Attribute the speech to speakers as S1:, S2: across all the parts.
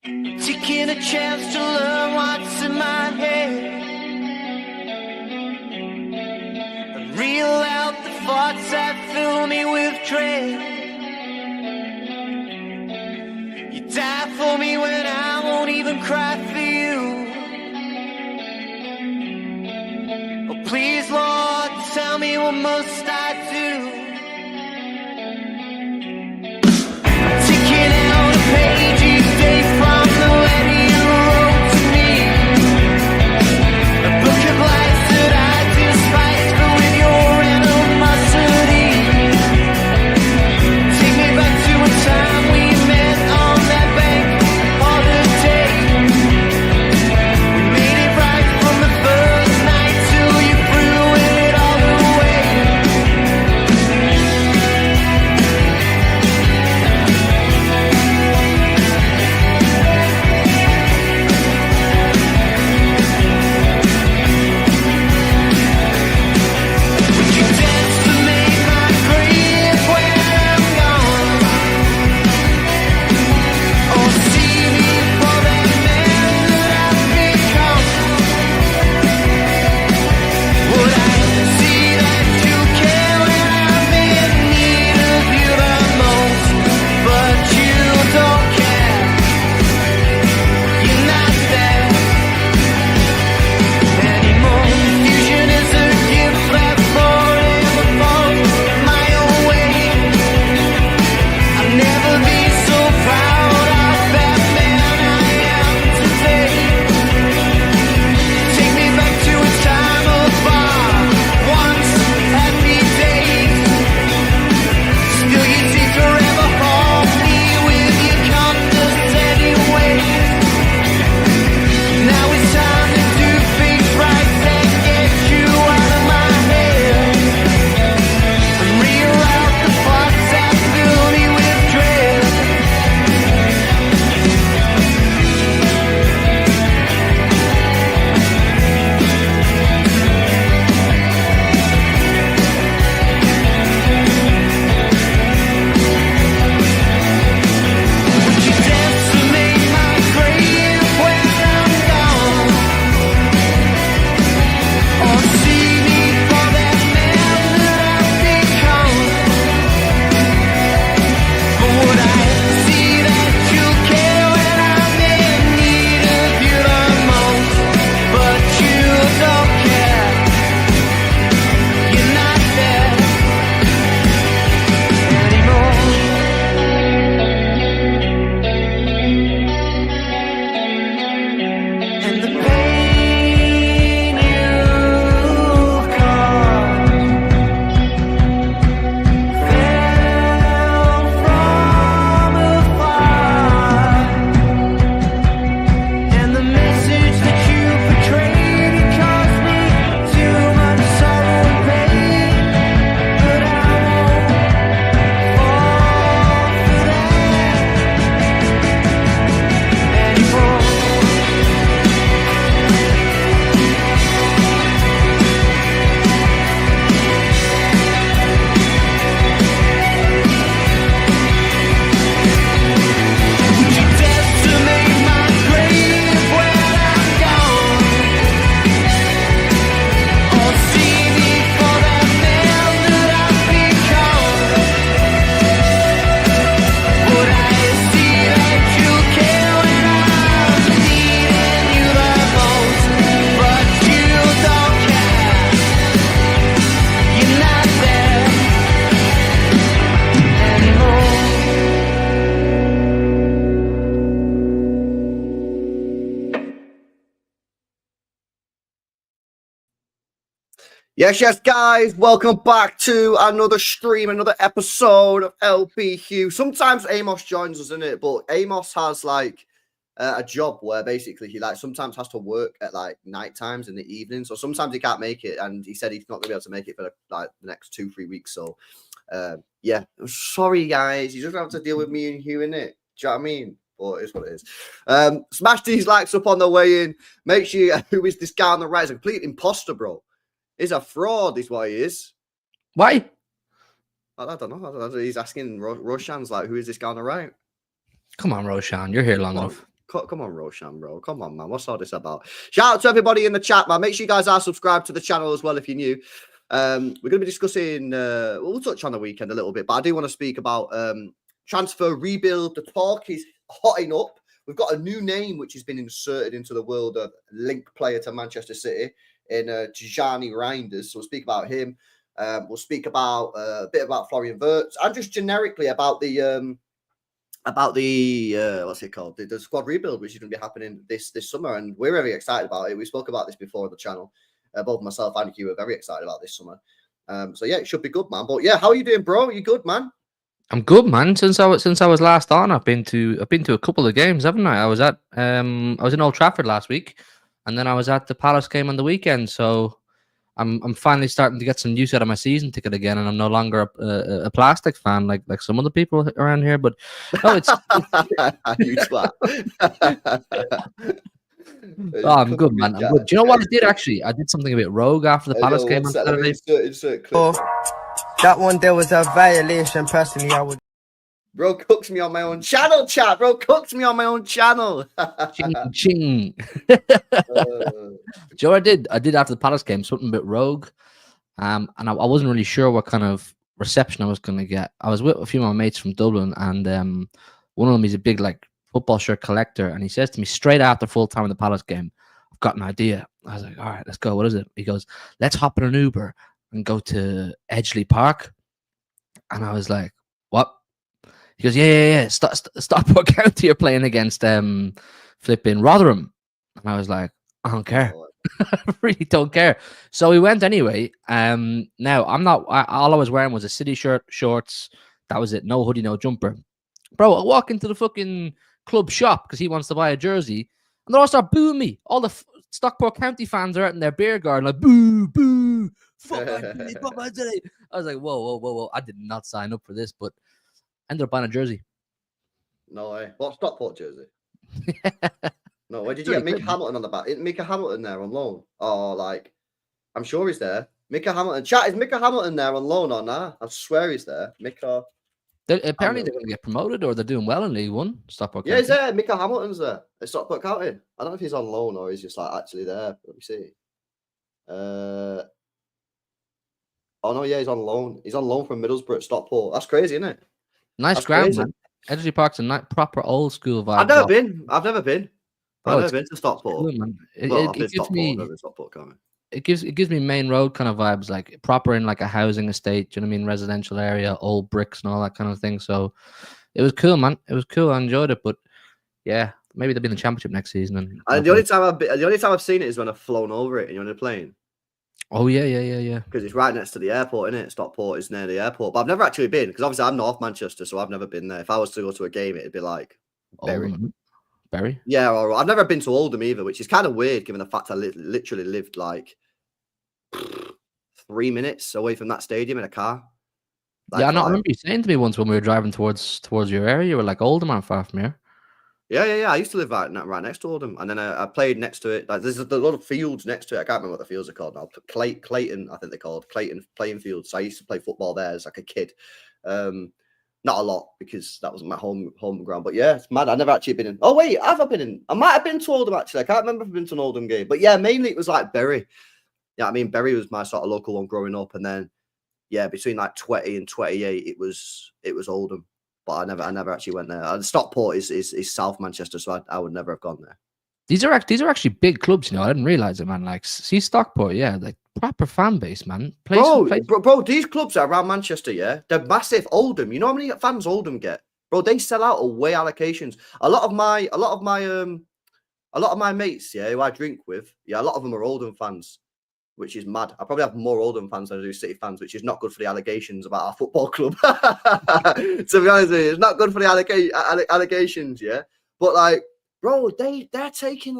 S1: Taking a chance to learn what's in my head. And reel out the thoughts that fill me with dread. You die for me when I won't even cry for you. Oh please Lord, tell me what must I do? Taking out a page each day from the letter you wrote to me. A book of lies that I despise, but with your animosity. Take me back to a time we met on that bank holiday. We made it right from the first night till you threw it all away. Would you dance to make my grave when I'm gone? Or see me for that man that I've become? Would I see that you care when I'm in need of you the most? But you don't care. You're not there anymore. Confusion is a gift that forever falls my own way. I'll never be so proud of that man I am today. Take me back to a time of our once happy days. Still you seem to forever haunt me with your condescending ways. Now it's time to do things right and get you out of my head. And reel out the thoughts that fill me with dread. Would you dance to make my grave when I'm gone? Or see me for that man that I've become? Or would I see that you care when I'm in need of you the most? But you don't care. You're not there anymore. And the pain you've caused fell from afar. And the message that you portrayed, it caused me too much sorrow and pain. But I won't fall for that anymore. Would you dance to make my grave when I'm gone? Or see me for that man that I've become? Would I see that you care when I'm needing you the most? But you don't care. You're not there anymore.
S2: Yes, guys, welcome back to another stream, another episode of LP Hugh. Sometimes Amos joins us, isn't it? But Amos has like a job where basically he like sometimes has to work at like night times in the evening, so sometimes he can't make it, and he said he's not gonna be able to make it for like the next 2-3 weeks. So yeah, sorry guys, you just have to deal with me and Hugh, innit? Do you know what I mean? But it's what it is. Smash these likes up on the way in. Make sure who is this guy on the right? He's a complete imposter, bro. He's a fraud, is what he is.
S3: Why?
S2: I don't know. He's asking Roshan's like, who is this guy on the right?
S3: Come on, Roshan. You're here long enough.
S2: Come on, Roshan, bro. Come on, man. What's all this about? Shout out to everybody in the chat, man. Make sure you guys are subscribed to the channel as well if you're new. We're going to be discussing, we'll touch on the weekend a little bit, but I do want to speak about transfer rebuild. The talk is hotting up. We've got a new name which has been inserted into the world of link player to Manchester City in Tijjani Reijnders. So we'll speak about him. We'll speak about a bit about Florian Wirtz and just generically about the what's it called? The squad rebuild, which is going to be happening this summer, and we're very excited about it. We spoke about this before on the channel. Both myself and Hugh are very excited about this summer. So yeah, it should be good, man. But yeah, how are you doing, bro? You good, man?
S3: I'm good, man. Since I was last on, I've been to a couple of games, haven't I? I was in Old Trafford last week, and then I was at the Palace game on the weekend. So I'm finally starting to get some use out of my season ticket again, and I'm no longer a plastic fan like some of the people around here. But no, it's
S2: you twat.
S3: Oh, I'm good, man. I'm good. Do you know what I did actually? I did something a bit rogue after the Palace game on Saturday.
S2: Insert clip.
S4: That one there was a violation. Personally, I would.
S2: Bro cooks me on my own channel, chat. Bro cooks me on my own channel.
S3: Ching ching. Do you know what I did? I did after the Palace game something a bit rogue, and I wasn't really sure what kind of reception I was going to get. I was with a few of my mates from Dublin, and one of them is a big football shirt collector, and he says to me straight after full time in the Palace game, "I've got an idea." I was like, "All right, let's go. What is it?" He goes, "Let's hop in an Uber and go to Edgeley Park." And I was like, "What?" He goes, "Yeah. Stockport County are playing against flipping Rotherham." And I was like, "I don't care." I really don't care. So we went anyway. Now all I was wearing was a City shirt, shorts. That was it. No hoodie, no jumper. Bro, I walk into the fucking club shop because he wants to buy a jersey, and they all start booing me. All the Stockport County fans are out in their beer garden like, boo, boo, fuck my City. I was like, whoa. I did not sign up for this, but I ended up buying a jersey.
S2: No way. What Stockport jersey? No, where did you get Mika Hamilton on the back? Isn't Mika Hamilton there on loan? Oh, I'm sure he's there. Mika Hamilton. Chat, is Mika Hamilton there on loan or nah? I swear he's there. Mika.
S3: Apparently they're going to get promoted or they're doing well in League One. Stockport County.
S2: Yeah, he's there. Mika Hamilton's there. At Stockport County. I don't know if he's on loan or he's just actually there. Let me see. Oh no, yeah, he's on loan. He's on loan from Middlesbrough at Stockport. That's crazy, isn't it?
S3: Nice ground, man. Edgeley Park's a proper old school vibe.
S2: I've never been. I've never been to Stockport.
S3: Cool, man. It gives me main road kind of vibes, like proper in a housing estate. Do you know what I mean? Residential area, old bricks and all that kind of thing. So it was cool, man. It was cool. I enjoyed it, but yeah, maybe they'll be in the championship next season.
S2: And the only time I've seen it is when I've flown over it and you're on a plane.
S3: Oh yeah.
S2: Because it's right next to the airport, isn't it? Stockport is near the airport, but I've never actually been because obviously I'm North Manchester, so I've never been there. If I was to go to a game, it'd be like
S3: Bury.
S2: Yeah, or I've never been to Oldham either, which is kind of weird given the fact I literally lived 3 minutes away from that stadium in a car.
S3: I remember you saying to me once when we were driving towards your area, you were like, Oldham aren't far from here.
S2: Yeah. I used to live right next to Oldham, and then I played next to it. There's a lot of fields next to it. I can't remember what the fields are called now. Clayton, I think they're called Clayton playing fields. So I used to play football there as a kid. Not a lot because that wasn't my home ground. But yeah, it's mad. I've never actually been in. Oh wait, have I been in? I might have been to Oldham actually. I can't remember if I've been to an Oldham game. But yeah, mainly it was Bury. Yeah, I mean Bury was my sort of local one growing up, and then yeah, between 20 and 28, it was Oldham. But I never actually went there. Stockport is South Manchester, so I would never have gone there.
S3: These are actually big clubs, I didn't realize it, man. See Stockport, yeah, proper fan base, man.
S2: Bro, these clubs are around Manchester, yeah, they're massive. Oldham, you know how many fans Oldham get, bro? They sell out away allocations. A lot of my mates, yeah, who I drink with, yeah, a lot of them are Oldham fans, which is mad. I probably have more Oldham fans than I do City fans, which is not good for the allegations about our football club. To be honest with you, it's not good for the allegations, yeah. But bro, they're taking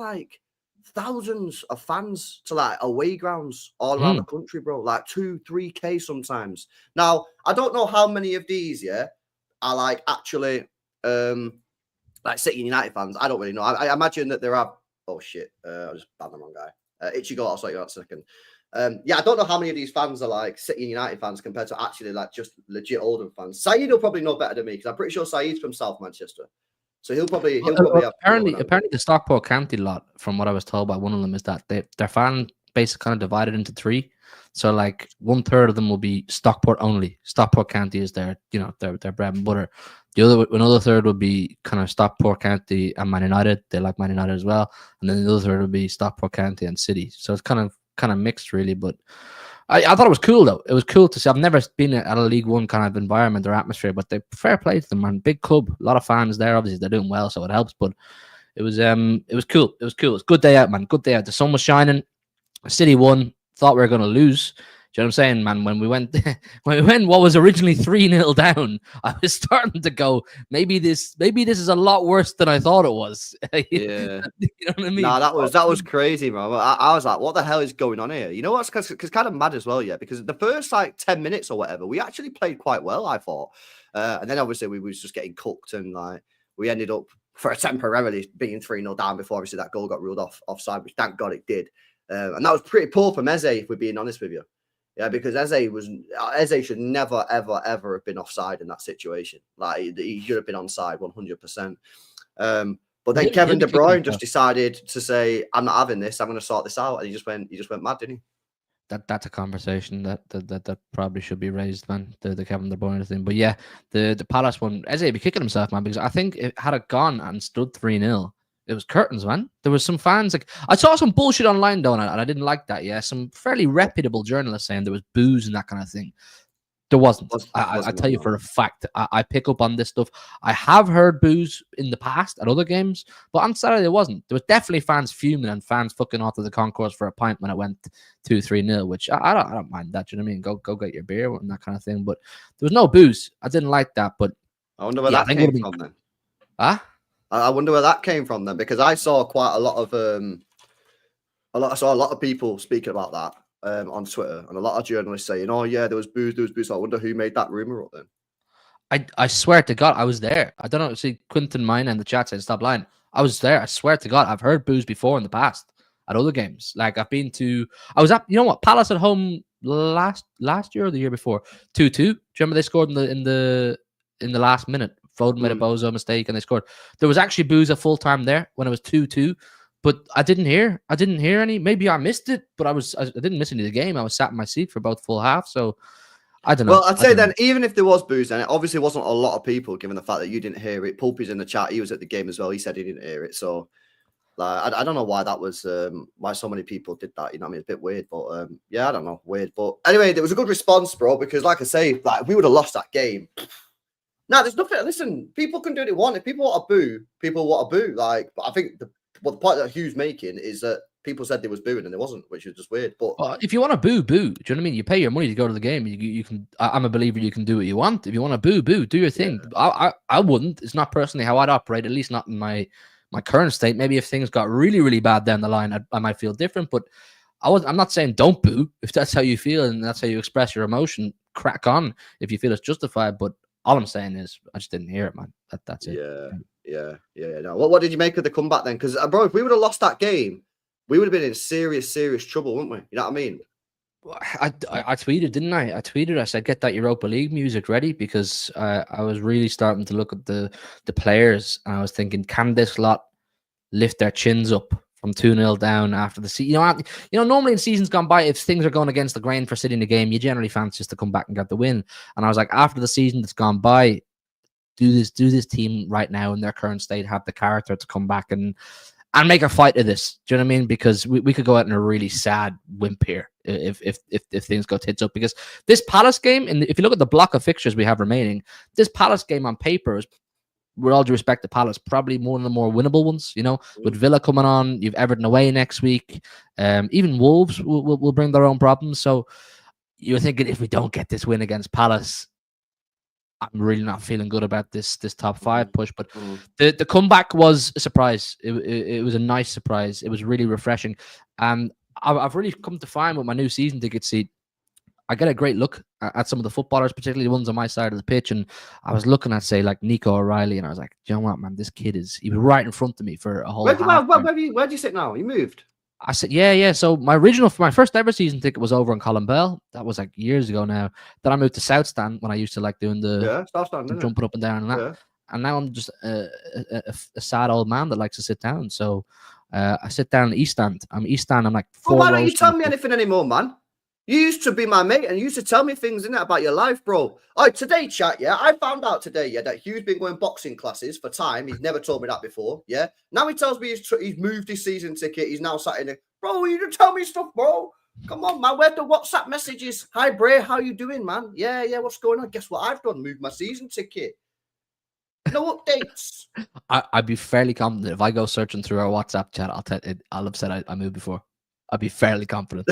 S2: thousands of fans to away grounds all around the country, bro. 2-3K sometimes. Now, I don't know how many of these, yeah, are actually City United fans. I don't really know. I imagine that there are. Oh shit! I just banned the wrong guy. Ichigo, I'll say you out a second. Yeah, I don't know how many of these fans are City United fans compared to actually just legit Oldham fans. Saeed will probably know better than me because I'm pretty sure Saeed's from South Manchester. So he'll probably have
S3: apparently the Stockport County lot, from what I was told by one of them, is that their fan base is kind of divided into three. So like 1/3 of them will be Stockport only. Stockport County is their bread and butter. Another third would be kind of Stockport County and Man United. They like Man United as well. And then the other third would be Stockport County and City. So it's kind of mixed really, but I thought it was cool though. It was cool to see. I've never been at a League One kind of environment or atmosphere, but they fair play to them, man. Big club, a lot of fans there. Obviously, they're doing well, so it helps. But it was cool. It was cool. It's a good day out, man. Good day out. The sun was shining. City won. Thought we were going to lose. Do you know what I'm saying, man? When we went what was originally 3-0 down, I was starting to go, maybe this is a lot worse than I thought it was.
S2: Yeah.
S3: You know what I mean?
S2: Nah, that was crazy, man. I was like, what the hell is going on here? You know what's because kind of mad as well, yeah, because the first like 10 minutes or whatever, we actually played quite well, I thought. And then obviously we was just getting cooked, and like we ended up for temporarily being 3-0 down before obviously that goal got ruled offside, which thank God it did. And that was pretty poor from Eze, if we're being honest with you. Yeah, because Eze should never, ever, ever have been offside in that situation. Like he should have been onside 100%. But then Kevin De Bruyne just decided to say, "I'm not having this. I'm going to sort this out," and he just went mad, didn't he?
S3: That's a conversation that probably should be raised, man. The Kevin De Bruyne thing, but yeah, the Palace one, Eze be kicking himself, man, because I think had it gone and stood 3-0. It was curtains, man. There was some fans like I saw some bullshit online though, and I didn't like that. Yeah, some fairly reputable journalists saying there was booze and that kind of thing. There wasn't. I tell you for a fact. I pick up on this stuff. I have heard booze in the past at other games, but on Saturday there wasn't. There was definitely fans fuming and fans fucking off to the concourse for a pint when it went 2-3-0, which I don't mind that. Do you know what I mean? Go get your beer and that kind of thing. But there was no booze. I didn't like that. But
S2: I wonder where that came from then.
S3: Huh?
S2: I wonder where that came from then, because I saw quite a lot of people speaking about that on Twitter, and a lot of journalists saying, "Oh yeah, there was booze." So I wonder who made that rumor up then.
S3: I swear to God, I was there. I don't know. See, Quinton Mine in the chat said, "Stop lying." I was there. I swear to God, I've heard booze before in the past at other games. Like I was at, you know what, Palace at home last year or the year before, 2-2. Do you remember they scored in the last minute? Foden made a bozo mistake and they scored. There was actually booze at full time there when it was 2-2, but I didn't hear any. Maybe I missed it, but I didn't miss any of the game. I was sat in my seat for both full half, so I don't know.
S2: Well, I'd say then, even if there was booze, then it obviously wasn't a lot of people, given the fact that you didn't hear it. Pulpy's in the chat. He was at the game as well. He said he didn't hear it. So like, I don't know why that was, why so many people did that. You know what I mean? It's a bit weird, but yeah, I don't know. Weird. But anyway, there was a good response, bro, because like I say, like we would have lost that game. No, there's nothing. Listen, people can do what they want. If people want to boo, people want to boo. Like, but I think the point that Hugh's making is that people said there was booing and there wasn't, which is just weird. But
S3: if you want to boo. Do you know what I mean? You pay your money to go to the game. You can. I'm a believer. You can do what you want. If you want to boo. Do your thing. Yeah. I wouldn't. It's not personally how I'd operate. At least not in my current state. Maybe if things got really, really bad down the line, I might feel different. But I'm not saying don't boo. If that's how you feel and that's how you express your emotion, crack on. If you feel it's justified, but all I'm saying is I just didn't hear it, man. That's it.
S2: Yeah. No. What did you make of the comeback then? Because bro, if we would have lost that game, we would have been in serious trouble, wouldn't we? You know what I mean?
S3: I tweeted, didn't I? I said, get that Europa League music ready, because I was really starting to look at the players and I was thinking, can this lot lift their chins up from 2-0 down after the season? You know, normally in seasons gone by, if things are going against the grain for City in the game, you generally fancy just to come back and get the win. And I was like, after the season that's gone by, do this team right now in their current state have the character to come back and make a fight of this? Do you know what I mean? Because we could go out in a really sad wimp here if things go tits up. Because this Palace game, and if you look at the block of fixtures we have remaining, this Palace game on paper is, with all due respect to Palace, probably one of the more winnable ones. You know, with Villa coming on, you've Everton away next week. Even Wolves will bring their own problems. So you're thinking, if we don't get this win against Palace, I'm really not feeling good about this top 5 push. But the comeback was a surprise. It was a nice surprise. It was really refreshing. And I've really come to find with my new season ticket seat, I get a great look at some of the footballers, particularly the ones on my side of the pitch. And I was looking at, say, like Nico O'Reilly, and I was like, do you know what, man? This kid he was right in front of me for a whole
S2: Where do you sit now? You moved?
S3: I said, yeah. So my first ever season ticket was over on Colin Bell. That was like years ago now. Then I moved to South Stand when I used to like doing the
S2: South Stand,
S3: jumping up and down and that. and now I'm just a sad old man that likes to sit down. So I sit down in the East Stand. I'm East Stand. I'm like
S2: Well,
S3: 4
S2: why don't you
S3: rows
S2: tell
S3: from
S2: me
S3: the-
S2: anything anymore, man? You used to be my mate and you used to tell me things, innit, about your life, bro. Oh, today, chat, yeah, I found out today, yeah, that Hugh's been going boxing classes for time. He's never told me that before, yeah. Now he tells me he's moved his season ticket. He's now sat in it. Bro, you don't tell me stuff, bro. Come on, man. Where's the WhatsApp messages? Hi, Bray, how you doing, man? Yeah, what's going on? Guess what I've done? Moved my season ticket. No updates.
S3: I'd be fairly confident if I go searching through our WhatsApp chat. I'll have said I moved before. I'd be fairly confident.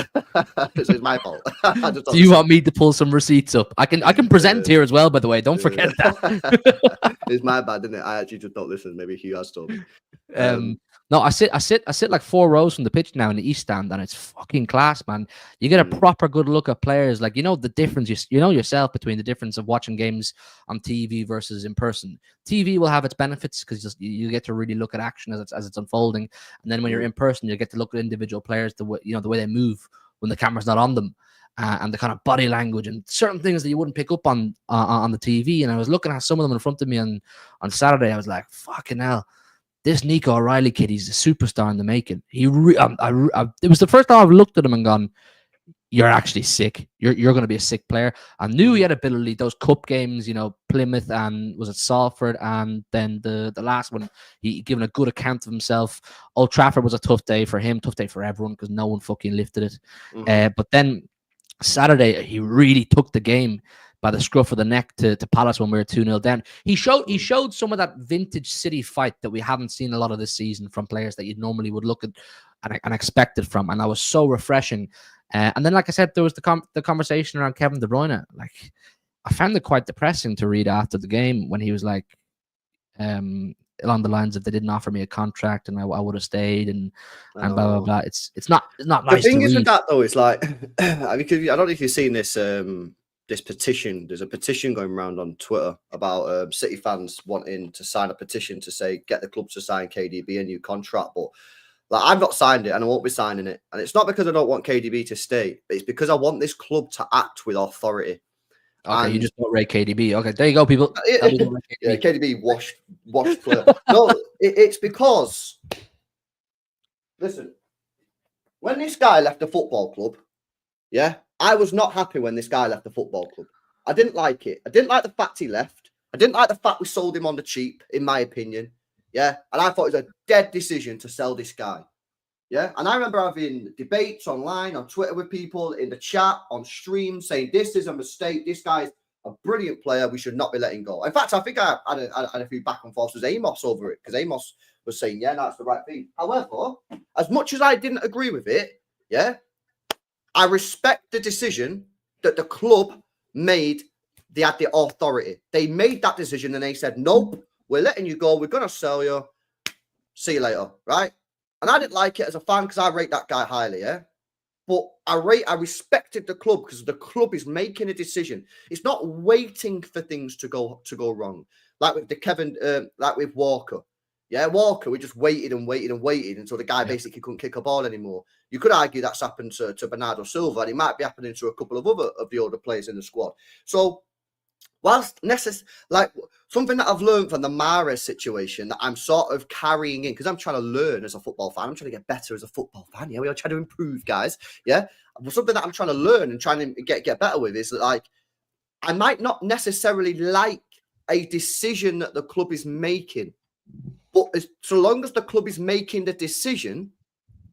S2: This is my fault.
S3: Do you want me to pull some receipts up? I can present here as well, by the way. Don't forget that.
S2: It's my bad, isn't it? I actually just don't listen. Maybe Hugh has told me.
S3: No, I sit like 4 rows from the pitch now in the East Stand, and it's fucking class, man. You get a proper good look at players. Like, you know, the difference, you know yourself between the difference of watching games on TV versus in person. TV will have its benefits because you get to really look at action as it's unfolding, and then when you're in person, you get to look at individual players, the way they move when the camera's not on them. And the kind of body language and certain things that you wouldn't pick up on the TV. And I was looking at some of them in front of me on Saturday. I was like, fucking hell. This Nico O'Reilly kid, he's a superstar in the making. It was the first time I've looked at him and gone, you're actually sick. You're going to be a sick player. I knew he had ability. Those cup games, you know, Plymouth and was it Salford, and then the last one, he given a good account of himself. Old Trafford was a tough day for him, tough day for everyone because no one fucking lifted it. But then Saturday, he really took the game by the scruff of the neck to Palace when we were 2-0 down. He showed some of that vintage City fight that we haven't seen a lot of this season from players that you normally would look at and expect it from. And that was so refreshing. And then, like I said, there was the conversation around Kevin De Bruyne. Like, I found it quite depressing to read after the game when he was like, along the lines of they didn't offer me a contract and I would have stayed and blah blah blah. It's not nice.
S2: The thing
S3: to
S2: is
S3: read.
S2: with that though, it's like because I don't know if you've seen this this petition. There's a petition going around on Twitter about City fans wanting to sign a petition to say get the club to sign KDB a new contract, but like I've not signed it and I won't be signing it. And it's not because I don't want KDB to stay, but it's because I want this club to act with authority.
S3: Okay,
S2: And
S3: you just don't rate KDB. Okay, there you go, people.
S2: yeah, KDB washed player. No, it's because listen, when this guy left the football club, yeah, I was not happy when this guy left the football club. I didn't like it. I didn't like the fact he left. I didn't like the fact we sold him on the cheap, in my opinion. Yeah, and I thought it was a dead decision to sell this guy. Yeah, and I remember having debates online, on Twitter with people, in the chat, on stream, saying this is a mistake. This guy's a brilliant player. We should not be letting go. In fact, I think I had a few back and forths with Amos over it because Amos was saying, yeah, that's the right thing. However, as much as I didn't agree with it, yeah, I respect the decision that the club made. They had the authority. They made that decision and they said, nope, we're letting you go. We're going to sell you. See you later, right? And I didn't like it as a fan because I rate that guy highly, yeah? But I respected the club because the club is making a decision. It's not waiting for things to go wrong. Like with like with Walker. Yeah, Walker, we just waited and waited and waited until the guy basically couldn't kick a ball anymore. You could argue that's happened to Bernardo Silva, and it might be happening to a couple of the older players in the squad. So, whilst like something that I've learned from the Mahrez situation that I'm sort of carrying in because I'm trying to learn as a football fan. I'm trying to get better as a football fan. Yeah, we are trying to improve, guys. Yeah, but something that I'm trying to learn and trying to get better with is that, like, I might not necessarily like a decision that the club is making. But so long as the club is making the decision,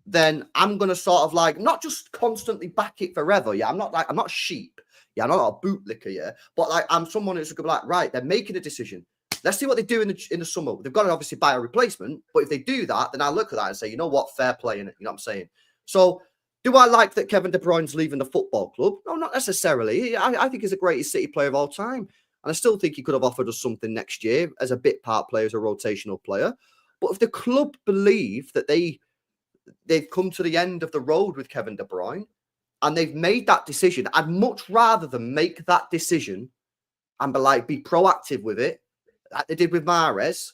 S2: then I'm going to sort of like not just constantly back it forever. Yeah, I'm not sheep. Yeah, I'm not a bootlicker. Yeah, but like I'm someone who's going to be like, right, they're making a decision. Let's see what they do in the summer. They've got to obviously buy a replacement. But if they do that, then I look at that and say, you know what, fair play in it. You know what I'm saying? So do I like that Kevin De Bruyne's leaving the football club? No, not necessarily. I think he's the greatest City player of all time. And I still think he could have offered us something next year as a bit part player, as a rotational player. But if the club believe that they've come to the end of the road with Kevin De Bruyne and they've made that decision, I'd much rather than make that decision and be proactive with it, like they did with Mahrez,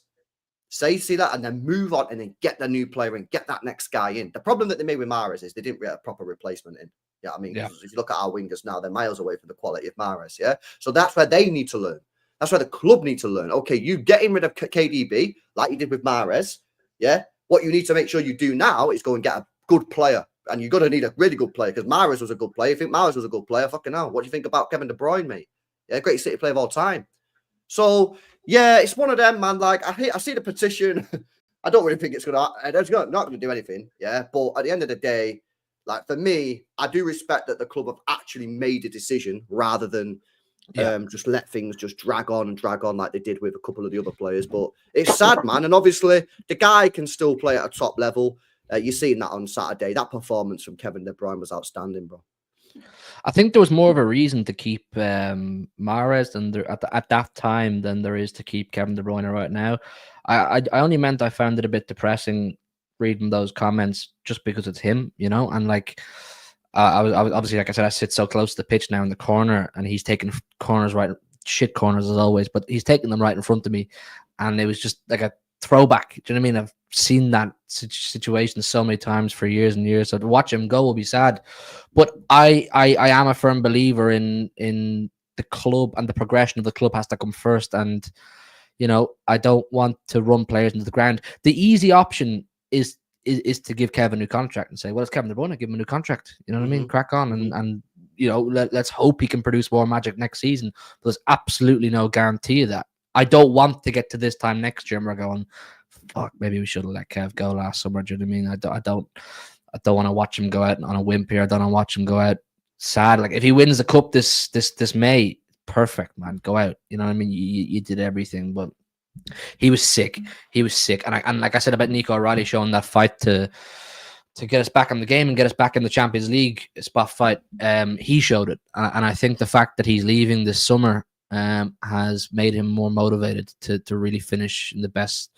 S2: see that, and then move on and then get the new player and get that next guy in. The problem that they made with Mahrez is they didn't get a proper replacement in. Yeah, I mean, if you look at our wingers now, they're miles away from the quality of Mahrez, yeah? So that's where they need to learn. That's where the club need to learn. Okay, you getting rid of KDB like you did with Mahrez. Yeah. What you need to make sure you do now is go and get a good player. And you're going to need a really good player because Mahrez was a good player. If you think Mahrez was a good player, fucking hell. What do you think about Kevin De Bruyne, mate? Yeah, great City player of all time. So, yeah, it's one of them, man. Like, I see the petition. I don't really think it's not going to do anything. Yeah. But at the end of the day, like, for me, I do respect that the club have actually made a decision rather than just let things just drag on like they did with a couple of the other players. But it's sad, man. And obviously, the guy can still play at a top level. You're seeing that on Saturday. That performance from Kevin De Bruyne was outstanding, bro.
S3: I think there was more of a reason to keep Mahrez at that time than there is to keep Kevin De Bruyne right now. I only meant I found it a bit depressing reading those comments just because it's him, you know, and like I was obviously, like I said, I sit so close to the pitch now in the corner, and he's taking corners shit corners as always, but he's taking them right in front of me, and it was just like a throwback. Do you know what I mean? I've seen that situation so many times for years and years. So to watch him go will be sad. But I am a firm believer in the club, and the progression of the club has to come first. And you know, I don't want to run players into the ground. The easy option is to give Kevin a new contract and say, well, it's Kevin De Bruyne, give him a new contract. You know what I mean? Crack on and you know, let's hope he can produce more magic next season. There's absolutely no guarantee of that. I don't want to get to this time next year and we're going, fuck, maybe we should have let Kev go last summer. Do you know what I mean? I don't want to watch him go out on a whimp here. I don't want to watch him go out sad. Like if he wins the cup this May, perfect, man. Go out. You know what I mean? You did everything, but he was sick. He was sick. And like I said about Nico O'Reilly showing that fight to get us back in the game and get us back in the Champions League spot fight, he showed it. And I think the fact that he's leaving this summer has made him more motivated to really finish in the best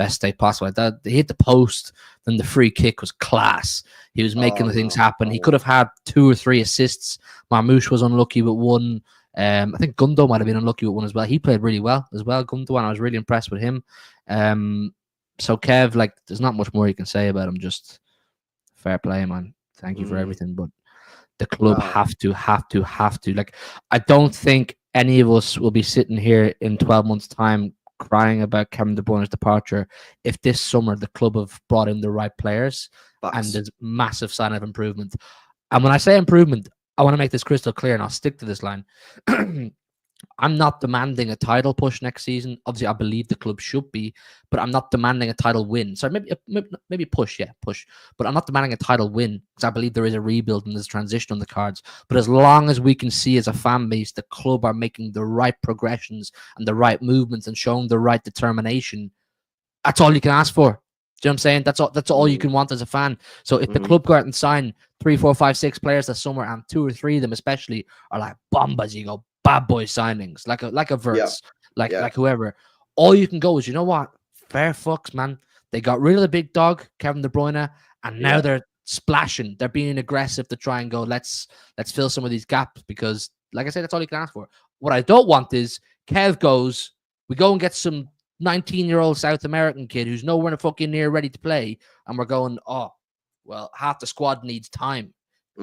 S3: state possible. That he hit the post, then the free kick was class. He was making the things happen. He could have had 2 or 3 assists. Marmoush was unlucky with one. I think Gundo might have been unlucky with one as well. He played really well as well, Gundo, and I was really impressed with him. So Kev, like, there's not much more you can say about him. Just fair play, man. Thank you for everything. But the club have to. Like, I don't think any of us will be sitting here in 12 months' time crying about Kevin De Bruyne's departure if this summer the club have brought in the right players and there's massive sign of improvement. And when I say improvement, I want to make this crystal clear, and I'll stick to this line. I'm not demanding a title push next season. Obviously, I believe the club should be, but I'm not demanding a title win. So maybe push. But I'm not demanding a title win because I believe there is a rebuild and there's transition on the cards. But as long as we can see as a fan base the club are making the right progressions and the right movements and showing the right determination, that's all you can ask for. Do you know what I'm saying? That's all you can want as a fan. So if the club go out and sign 3, 4, 5, 6 players this summer, and 2 or 3 of them especially are like bombas, you go, bad boy signings, like a Wirtz, like whoever. All you can go is, you know what? Fair fucks, man. They got rid of the big dog, Kevin De Bruyne, and now they're splashing. They're being aggressive to try and go, let's fill some of these gaps, because, like I said, that's all you can ask for. What I don't want is Kev goes, we go and get some 19-year-old South American kid who's nowhere fucking near ready to play, and we're going, oh, well, half the squad needs time.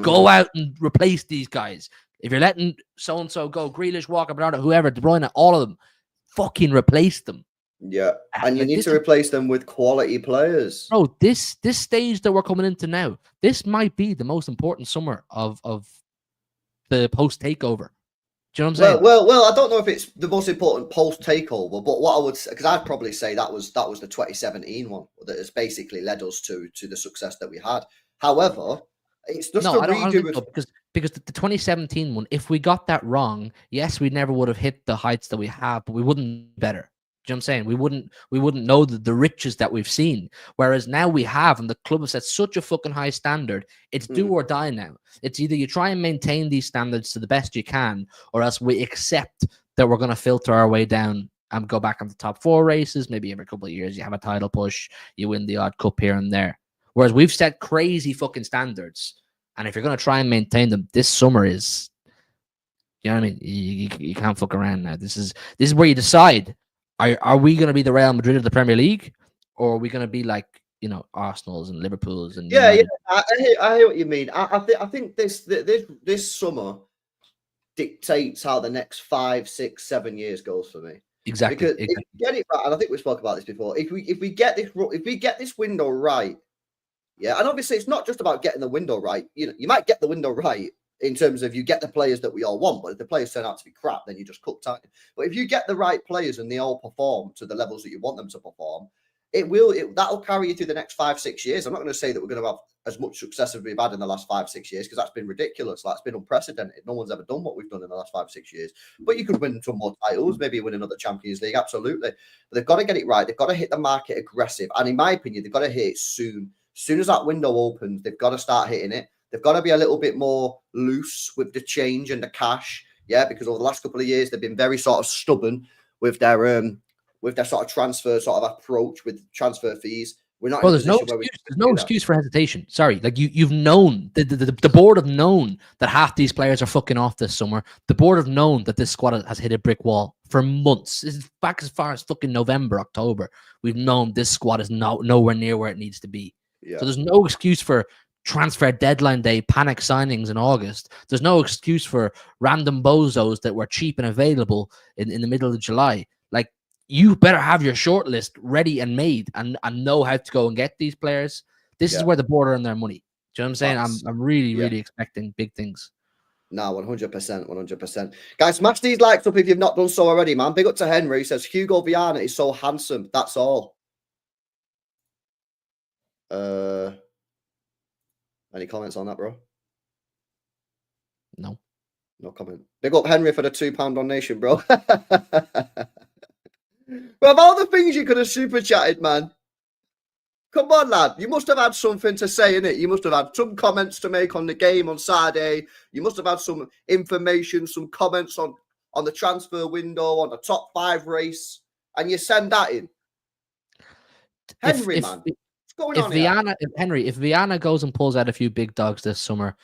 S3: Go out and replace these guys. If you're letting so-and-so go, Grealish, Walker, Bernardo, whoever, De Bruyne, all of them, fucking replace them.
S2: Yeah, and you need to replace them with quality players.
S3: Bro, this stage that we're coming into now, this might be the most important summer of the post-takeover. Do you know what I'm saying?
S2: Well, I don't know if it's the most important post-takeover, but what I would say, because I'd probably say that was the 2017 one that has basically led us to the success that we had. However, it's just
S3: I don't think so, because the 2017 one, if we got that wrong, yes, we never would have hit the heights that we have, but we wouldn't be better. Do you know what I'm saying? We wouldn't know the riches that we've seen. Whereas now we have, and the club has set such a fucking high standard, it's do or die now. It's either you try and maintain these standards to the best you can, or else we accept that we're going to filter our way down and go back on the top 4 races. Maybe every couple of years you have a title push, you win the odd cup here and there. Whereas we've set crazy fucking standards, and if you're going to try and maintain them, this summer is, you know what I mean? You can't fuck around now. This is where you decide. Are we going to be the Real Madrid of the Premier League, or are we going to be like, you know, Arsenal's and Liverpool's and
S2: I hear what you mean. I think this summer dictates how the next 5, 6, 7 years goes for me.
S3: Exactly.
S2: Because if you get it right, and I think we spoke about this before, if we get this window right, yeah, and obviously it's not just about getting the window right. You might get the window right in terms of you get the players that we all want, but if the players turn out to be crap, then you just cooked out. But if you get the right players and they all perform to the levels that you want them to perform, that'll carry you through the next 5, 6 years. I'm not going to say that we're going to have as much success as we've had in the last 5, 6 years, because that's been ridiculous. That's been unprecedented. No one's ever done what we've done in the last 5, 6 years. But you could win some more titles, maybe win another Champions League, absolutely. But they've got to get it right. They've got to hit the market aggressive. And in my opinion, they've got to hit it soon. As soon as that window opens, they've got to start hitting it. They've got to be a little bit more loose with the change and the cash. Yeah, because over the last couple of years, they've been very sort of stubborn with their sort of transfer sort of approach with transfer fees. We're not.
S3: Well, there's no excuse for hesitation. Sorry, like you've known the board have known that half these players are fucking off this summer. The board have known that this squad has hit a brick wall for months. This is back as far as fucking November, October. We've known this squad is nowhere near where it needs to be. Yeah. So there's no excuse for transfer deadline day panic signings in August. There's no excuse for random bozos that were cheap and available in the middle of July. Like, you better have your short list ready and made and know how to go and get these players. This is where the board earn their money. Do you know what I'm saying? I'm really expecting big things.
S2: No, 100%, 100%. Guys, smash these likes up if you've not done so already, man. Big up to Henry. He says, Hugo Viana is so handsome. That's all. Any comments on that, bro?
S3: No.
S2: No comment. Big up Henry for the £2 donation, bro. But of all the things you could have super chatted, man. Come on, lad. You must have had something to say, innit? You must have had some comments to make on the game on Saturday. You must have had some information, some comments on the transfer window, on the top 5 race. And you send that in. Henry, man. What's going on here?
S3: If Viana goes and pulls out a few big dogs this summer,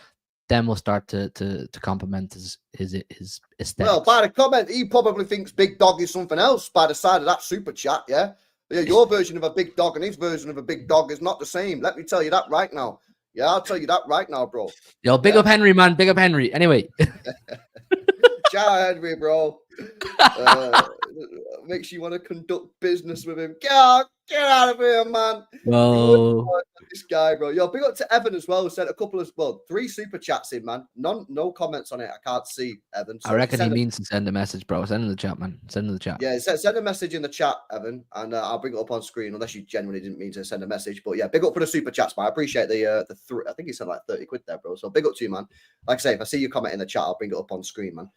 S3: then we'll start to compliment his aesthetics.
S2: Well, by the comment, he probably thinks big dog is something else by the side of that super chat, yeah? Your version of a big dog and his version of a big dog is not the same. Let me tell you that right now. Yeah, I'll tell you that right now, bro.
S3: Yo, big up Henry, man. Big up Henry. Anyway.
S2: Shout out Henry, bro. Makes you want to conduct business with him. Get out of here, man.
S3: Whoa.
S2: This guy, bro. Yo, big up to Evan as well, who sent 3 super chats in, man. No comments on it. I can't see Evan. So
S3: I reckon he means to send a message, bro. Send in the chat, man. Send in the chat.
S2: Yeah, send a message in the chat, Evan, and I'll bring it up on screen, unless you genuinely didn't mean to send a message. But yeah, big up for the super chats, man. I appreciate the I think he sent like 30 quid there, bro. So big up to you, man. Like I say, if I see you comment in the chat, I'll bring it up on screen, man.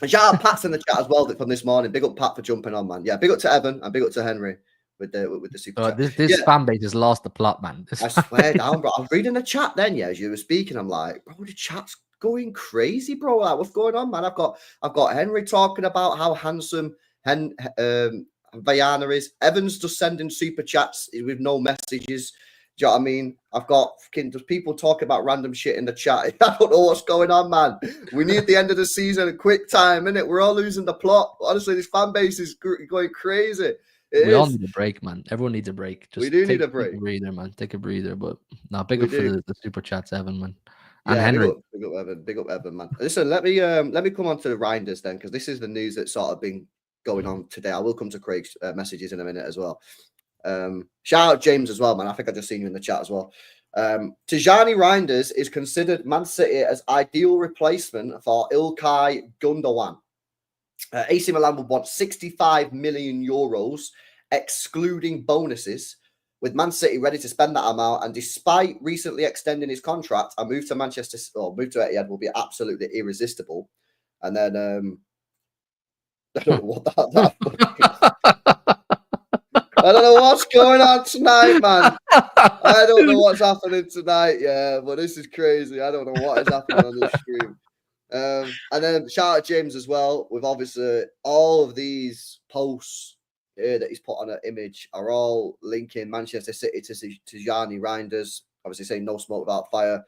S2: And shout out Pat's in the chat as well from this morning. Big up Pat for jumping on, man. Yeah, big up to Evan and big up to Henry with the super chat.
S3: This fan base has lost the plot, man.
S2: I swear down, bro. I was reading the chat then, yeah, as you were speaking. I'm like, bro, the chat's going crazy, bro. Like, what's going on, man? I've got Henry talking about how handsome Viana is. Evan's just sending super chats with no messages. Do you know what I mean? I've got just people talking about random shit in the chat. I don't know what's going on, man. We need the end of the season a quick time, innit? We're all losing the plot. Honestly, this fan base is going crazy.
S3: We all need a break, man. Everyone needs a break.
S2: We do need a break.
S3: Take a breather, man. Take a breather. But no, big up for the super chats, Evan, man. And
S2: yeah,
S3: Henry.
S2: Big up Evan, man. Listen, let me come on to the Reijnders then, because this is the news that's sort of been going on today. I will come to Craig's messages in a minute as well. Shout out James as well, man. I think I just seen you in the chat as well. Tijjani Reijnders is considered Man City as ideal replacement for Ilkay Gundogan. AC Milan will want 65 million euros, excluding bonuses, with Man City ready to spend that amount. And despite recently extending his contract, a move to Manchester or move to Etihad will be absolutely irresistible. And then I don't know what that I don't know what's going on tonight, man. I don't know what's happening tonight, yeah, but this is crazy. I don't know what is happening on this stream. And then shout out James as well, with obviously all of these posts here that he's put on an image are all linking Manchester City to Tijjani Reijnders, obviously saying no smoke without fire.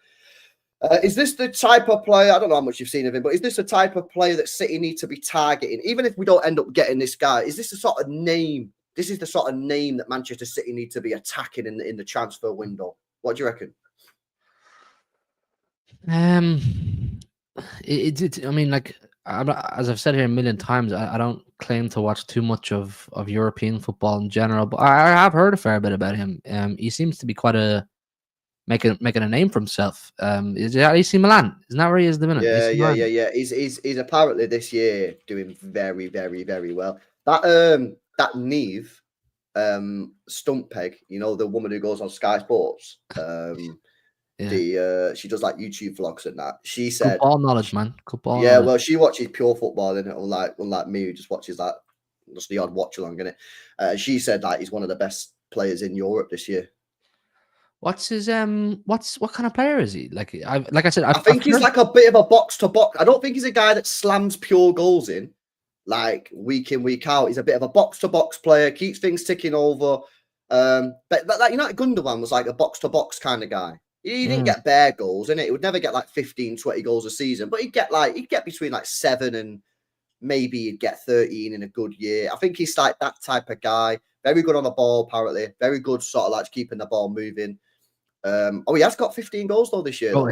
S2: Is this the type of player, I don't know how much you've seen of him, but is this the type of player that City need to be targeting? Even if we don't end up getting this guy, is this the sort of name? This is the sort of name that Manchester City need to be attacking in the transfer window. What do you reckon?
S3: I mean, like, as I've said here a million times, I don't claim to watch too much of European football in general, but I have heard a fair bit about him. He seems to be quite making a name for himself. Is it at AC Milan? Isn't that where he is at the minute?
S2: Yeah,
S3: AC
S2: yeah,
S3: Milan.
S2: yeah, yeah. He's apparently this year doing very, very, very well. That that Neve stump peg, you know, the woman who goes on Sky Sports.
S3: Yeah.
S2: She does like YouTube vlogs and that. She
S3: Good
S2: said,
S3: ball knowledge, man. Good ball
S2: yeah,
S3: knowledge.
S2: well, she watches pure football, and unlike me, who just watches that, just the odd watch along in it. She said like he's one of the best players in Europe this year.
S3: What's his what kind of player is he? Like I said,
S2: I think he's like a bit of a box to box. I don't think he's a guy that slams pure goals in, like week in, week out. He's a bit of a box to box player, keeps things ticking over. But that United Gundogan was like a box to box kind of guy. He didn't get bare goals, innit? He would never get like 15, 20 goals a season, but he'd get between like 7 and maybe he'd get 13 in a good year. I think he's like that type of guy. Very good on the ball, apparently. Very good sort of like keeping the ball moving. He has got 15 goals though this year.
S3: Bro,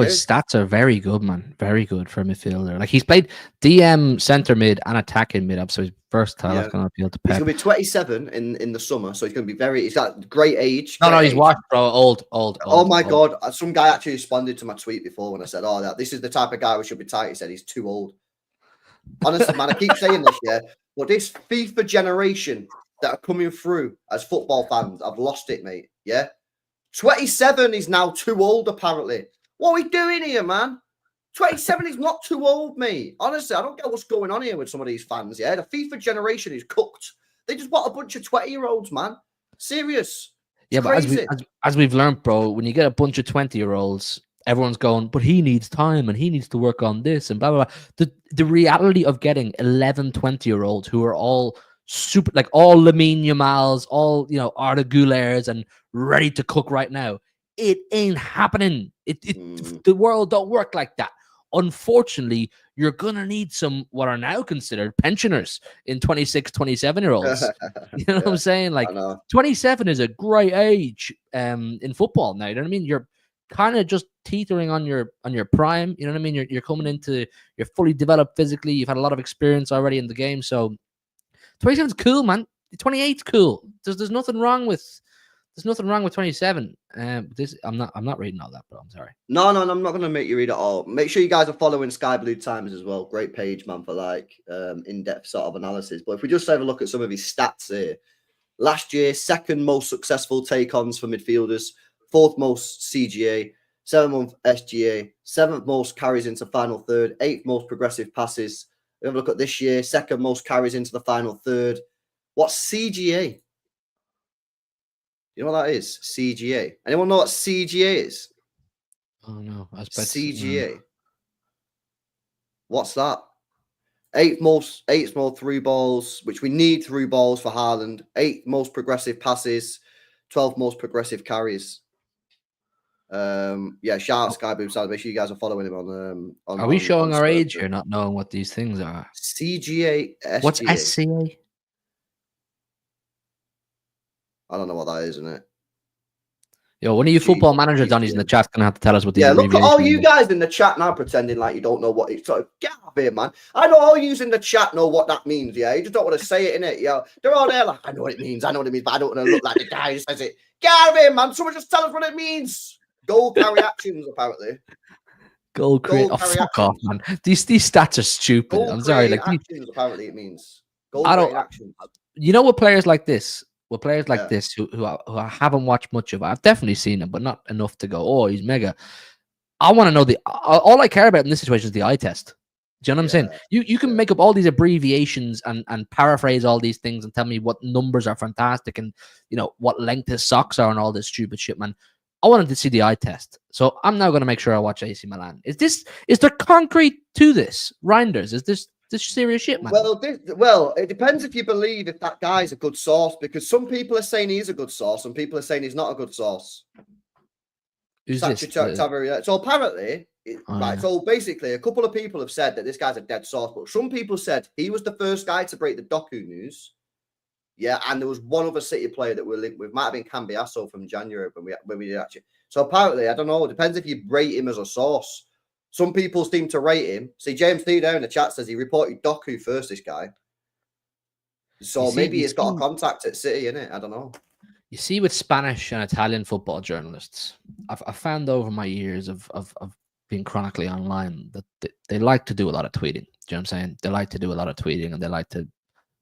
S3: his stats are very good, man. Very good for a midfielder. Like he's played DM, centre mid, and attacking mid. So he's versatile.
S2: Yeah.
S3: That's going to appeal to
S2: Pep. He's going to be 27 in the summer, so he's going to be he's got great age.
S3: No, he's washed, bro. Old.
S2: Oh my God. Some guy actually responded to my tweet before when I said, this is the type of guy we should be tight. He said he's too old. Honestly, man, I keep saying this, yeah. But this FIFA generation that are coming through as football fans, I've lost it, mate. Yeah. 27 is now too old, apparently. What are we doing here, man? 27 is not too old, mate. Honestly, I don't get what's going on here with some of these fans, yeah? The FIFA generation is cooked. They just want a bunch of 20-year-olds, man. Serious.
S3: Yeah, but as we've learned, bro, when you get a bunch of 20-year-olds, everyone's going, but he needs time and he needs to work on this and blah, blah, blah. The reality of getting 11, 20-year-olds who are all super, like all Lamine Yamals, all, Arda Gulers and ready to cook right now. It ain't happening. The world don't work like that. Unfortunately, you're going to need some what are now considered pensioners in 26, 27-year-olds. You know what I'm saying? Like 27 is a great age in football now. You know what I mean? You're kind of just teetering on your prime. You know what I mean? You're coming into, you're fully developed physically. You've had a lot of experience already in the game. So 27's cool, man. 28's cool. There's nothing wrong with 27. I'm not reading all that, but I'm sorry.
S2: No, I'm not going to make you read it all. Make sure you guys are following Sky Blue Times as well. Great page, man, for like in-depth sort of analysis. But if we just have a look at some of his stats here. Last year, second most successful take-ons for midfielders, fourth most CGA, 7th SGA, 7th most carries into final third, 8th most progressive passes. We have a look at this year, second most carries into the final third. What's CGA? You know what that is? CGA. Anyone know what CGA is?
S3: Oh no,
S2: CGA. What's that? 8th most through balls, which we need through balls for Haaland. 8th most progressive passes, 12th most progressive carries. Shout out Sky Boom Sound. Make sure you guys are following him on.
S3: Are we showing our age here, not knowing what these things are?
S2: CGA. SGA.
S3: What's SCA?
S2: I don't know what that is, isn't it?
S3: Yo, one of you football manager Donnies in the chat's gonna have to tell us what these.
S2: Yeah, look at all you guys in the chat now pretending like you don't know what it's. So get out of here, man. I know all you in the chat know what that means. Yeah, you just don't want to say it, innit? Yeah, they're all there like I know what it means. But I don't want to look like the guy who says it. Get out of here, man. Someone just tell us what it means. Goal carry actions, apparently.
S3: Goal carry. Oh, fuck off, man. These stats are stupid. I'm sorry. Like
S2: actions, apparently it means. Goal actions.
S3: You know what players like this? Well, players like this who I haven't watched much of, I've definitely seen them, but not enough to go, oh, he's mega. I want to know all I care about in this situation is the eye test. Do you know what I'm saying? You can make up all these abbreviations and paraphrase all these things and tell me what numbers are fantastic and what length his socks are and all this stupid shit, man. I wanted to see the eye test. So I'm now going to make sure I watch AC Milan. Is there concrete to this? Reijnders, is this serious shit, man?
S2: Well, it depends if you believe if that guy's a good source, because some people are saying he's a good source, some people are saying he's not a good source.
S3: Who's this?
S2: So apparently, so basically, a couple of people have said that this guy's a dead source, but some people said he was the first guy to break the Doku news. Yeah, and there was one other City player that we're linked with. Might have been Cambiasso from January when we did actually. So apparently, I don't know. It depends if you rate him as a source. Some people seem to rate him. See, James Lee there in the chat says he reported Doku first, this guy. So maybe he's got a contact at City, innit? I don't know.
S3: You see, with Spanish and Italian football journalists, I've found over my years of being chronically online that they like to do a lot of tweeting. Do you know what I'm saying? They like to do a lot of tweeting, and they like to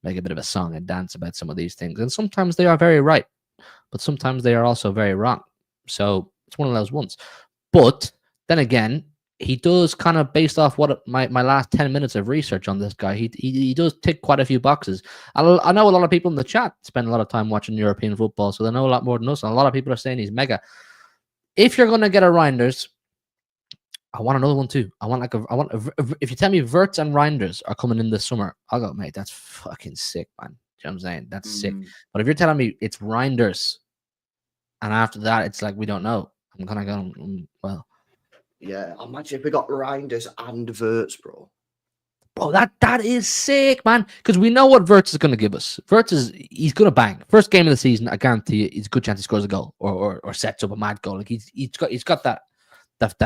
S3: make a bit of a song and dance about some of these things. And sometimes they are very right, but sometimes they are also very wrong. So it's one of those ones. But then again, he does kind of, based off what my last 10 minutes of research on this guy, he does tick quite a few boxes. I know a lot of people in the chat spend a lot of time watching European football, so they know a lot more than us. And a lot of people are saying he's mega. If you're going to get a Reijnders, I want another one too. If you tell me Wirtz and Reijnders are coming in this summer, I'll go, mate, that's fucking sick, man. You know what I'm saying? That's sick. But if you're telling me it's Reijnders, and after that, it's like, we don't know, I'm going to go, well.
S2: Yeah, imagine if we got Reijnders and Wirtz, bro.
S3: Bro, that is sick, man. Because we know what Wirtz is going to give us. He's going to bang. First game of the season, I guarantee you, it's a good chance he scores a goal or sets up a mad goal. Like he's got that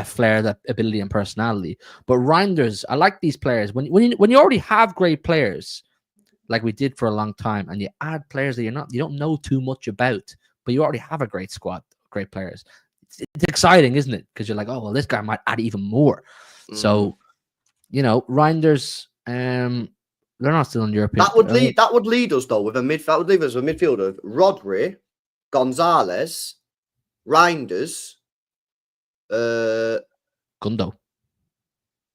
S3: flair, that ability and personality. But Reijnders, I like these players. When you already have great players, like we did for a long time, and you add players that you don't know too much about, but you already have a great squad, great players. It's exciting, isn't it? Because you're like, oh well, this guy might add even more. So, Reijnders, they're not still in European.
S2: That would lead us though with a midfield. That would leave us with a midfield of Rodri, Gonzalez, Reijnders,
S3: Gundo.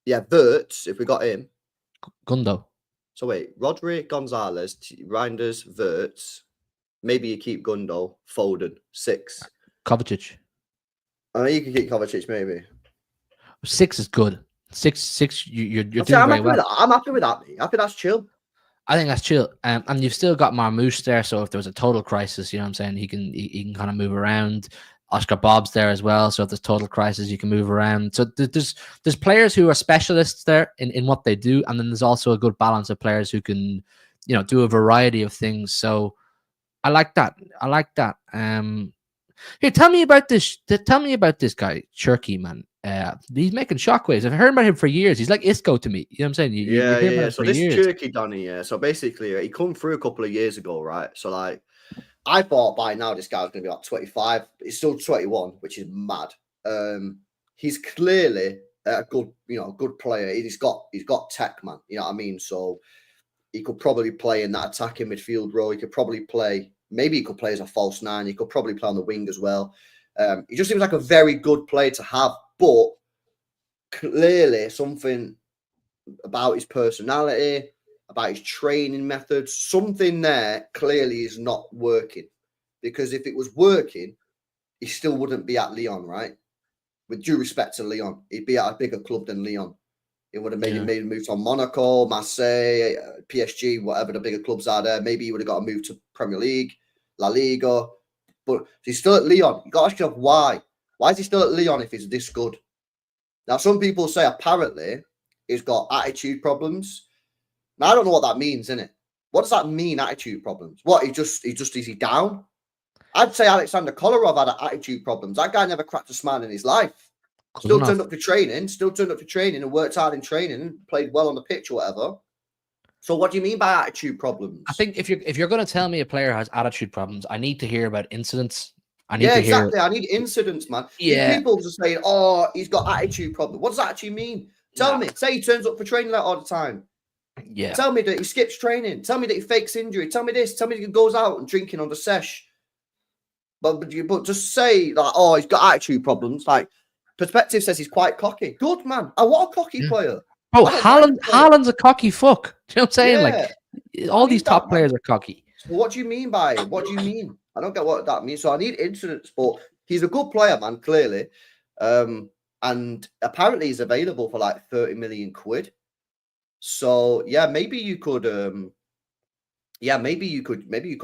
S2: Yeah, Wirtz, if we got him.
S3: Gundo.
S2: So wait, Rodri, Gonzalez, Reijnders, Wirtz. Maybe you keep Gundo, Foden, 6.
S3: Kovacic.
S2: I mean, you can keep Kovacic, maybe.
S3: 6 is good. 6. You're doing very well.
S2: I'm happy with that. I think that's chill.
S3: I think that's chill. And you've still got Marmouche there, so if there was a total crisis, you know what I'm saying, he can kind of move around. Oscar Bob's there as well, so if there's total crisis, you can move around. So there's players who are specialists there in what they do, and then there's also a good balance of players who can, do a variety of things. So I like that. Here, tell me about this. Tell me about this guy, Cherky, man. He's making shockwaves. I've heard about him for years. He's like Isco to me. You know what I'm saying?
S2: Yeah. So this Cherky Donny, so basically, he come through a couple of years ago, right? So like, I thought by now this guy was going to be like 25. He's still 21, which is mad. He's clearly a good, good player. He's got tech, man. You know what I mean? So he could probably play in that attacking midfield role. He could probably play. Maybe he could play as a false 9. He could probably play on the wing as well. He just seems like a very good player to have, but clearly something about his personality, about his training methods, something there clearly is not working. Because if it was working, he still wouldn't be at Lyon, right? With due respect to Lyon, he'd be at a bigger club than Lyon. He would have maybe made a move to Monaco, Marseille, PSG, whatever the bigger clubs are there. Maybe he would have got a move to Premier League, La Liga. But he's still at Lyon. You got to ask yourself why. Why is he still at Lyon if he's this good? Now, some people say apparently he's got attitude problems. Now, I don't know what that means, innit? What does that mean, attitude problems? What, is he down? I'd say Alexander Kolarov had attitude problems. That guy never cracked a smile in his life. Still turned up for training and worked hard in training and played well on the pitch or whatever. So what do you mean by attitude problems?
S3: I think if you're going to tell me a player has attitude problems, I need to hear about incidents. I need
S2: incidents, man.
S3: Yeah.
S2: People just saying, oh, he's got attitude problems. What does that actually mean? Tell me. Say he turns up for training all the time.
S3: Yeah.
S2: Tell me that he skips training. Tell me that he fakes injury. Tell me this. Tell me that he goes out and drinking on the sesh. But just say like, oh, he's got attitude problems. Like, Perspective says he's quite cocky. Good, man. I want a cocky player.
S3: Oh, Haaland's a cocky fuck. Do you know what I'm saying?
S2: Yeah.
S3: Like, all these top players are cocky.
S2: So what do you mean by it? What do you mean? I don't get what that means. So I need incidents, but he's a good player, man, clearly. And apparently he's available for like 30 million quid. So yeah, maybe you could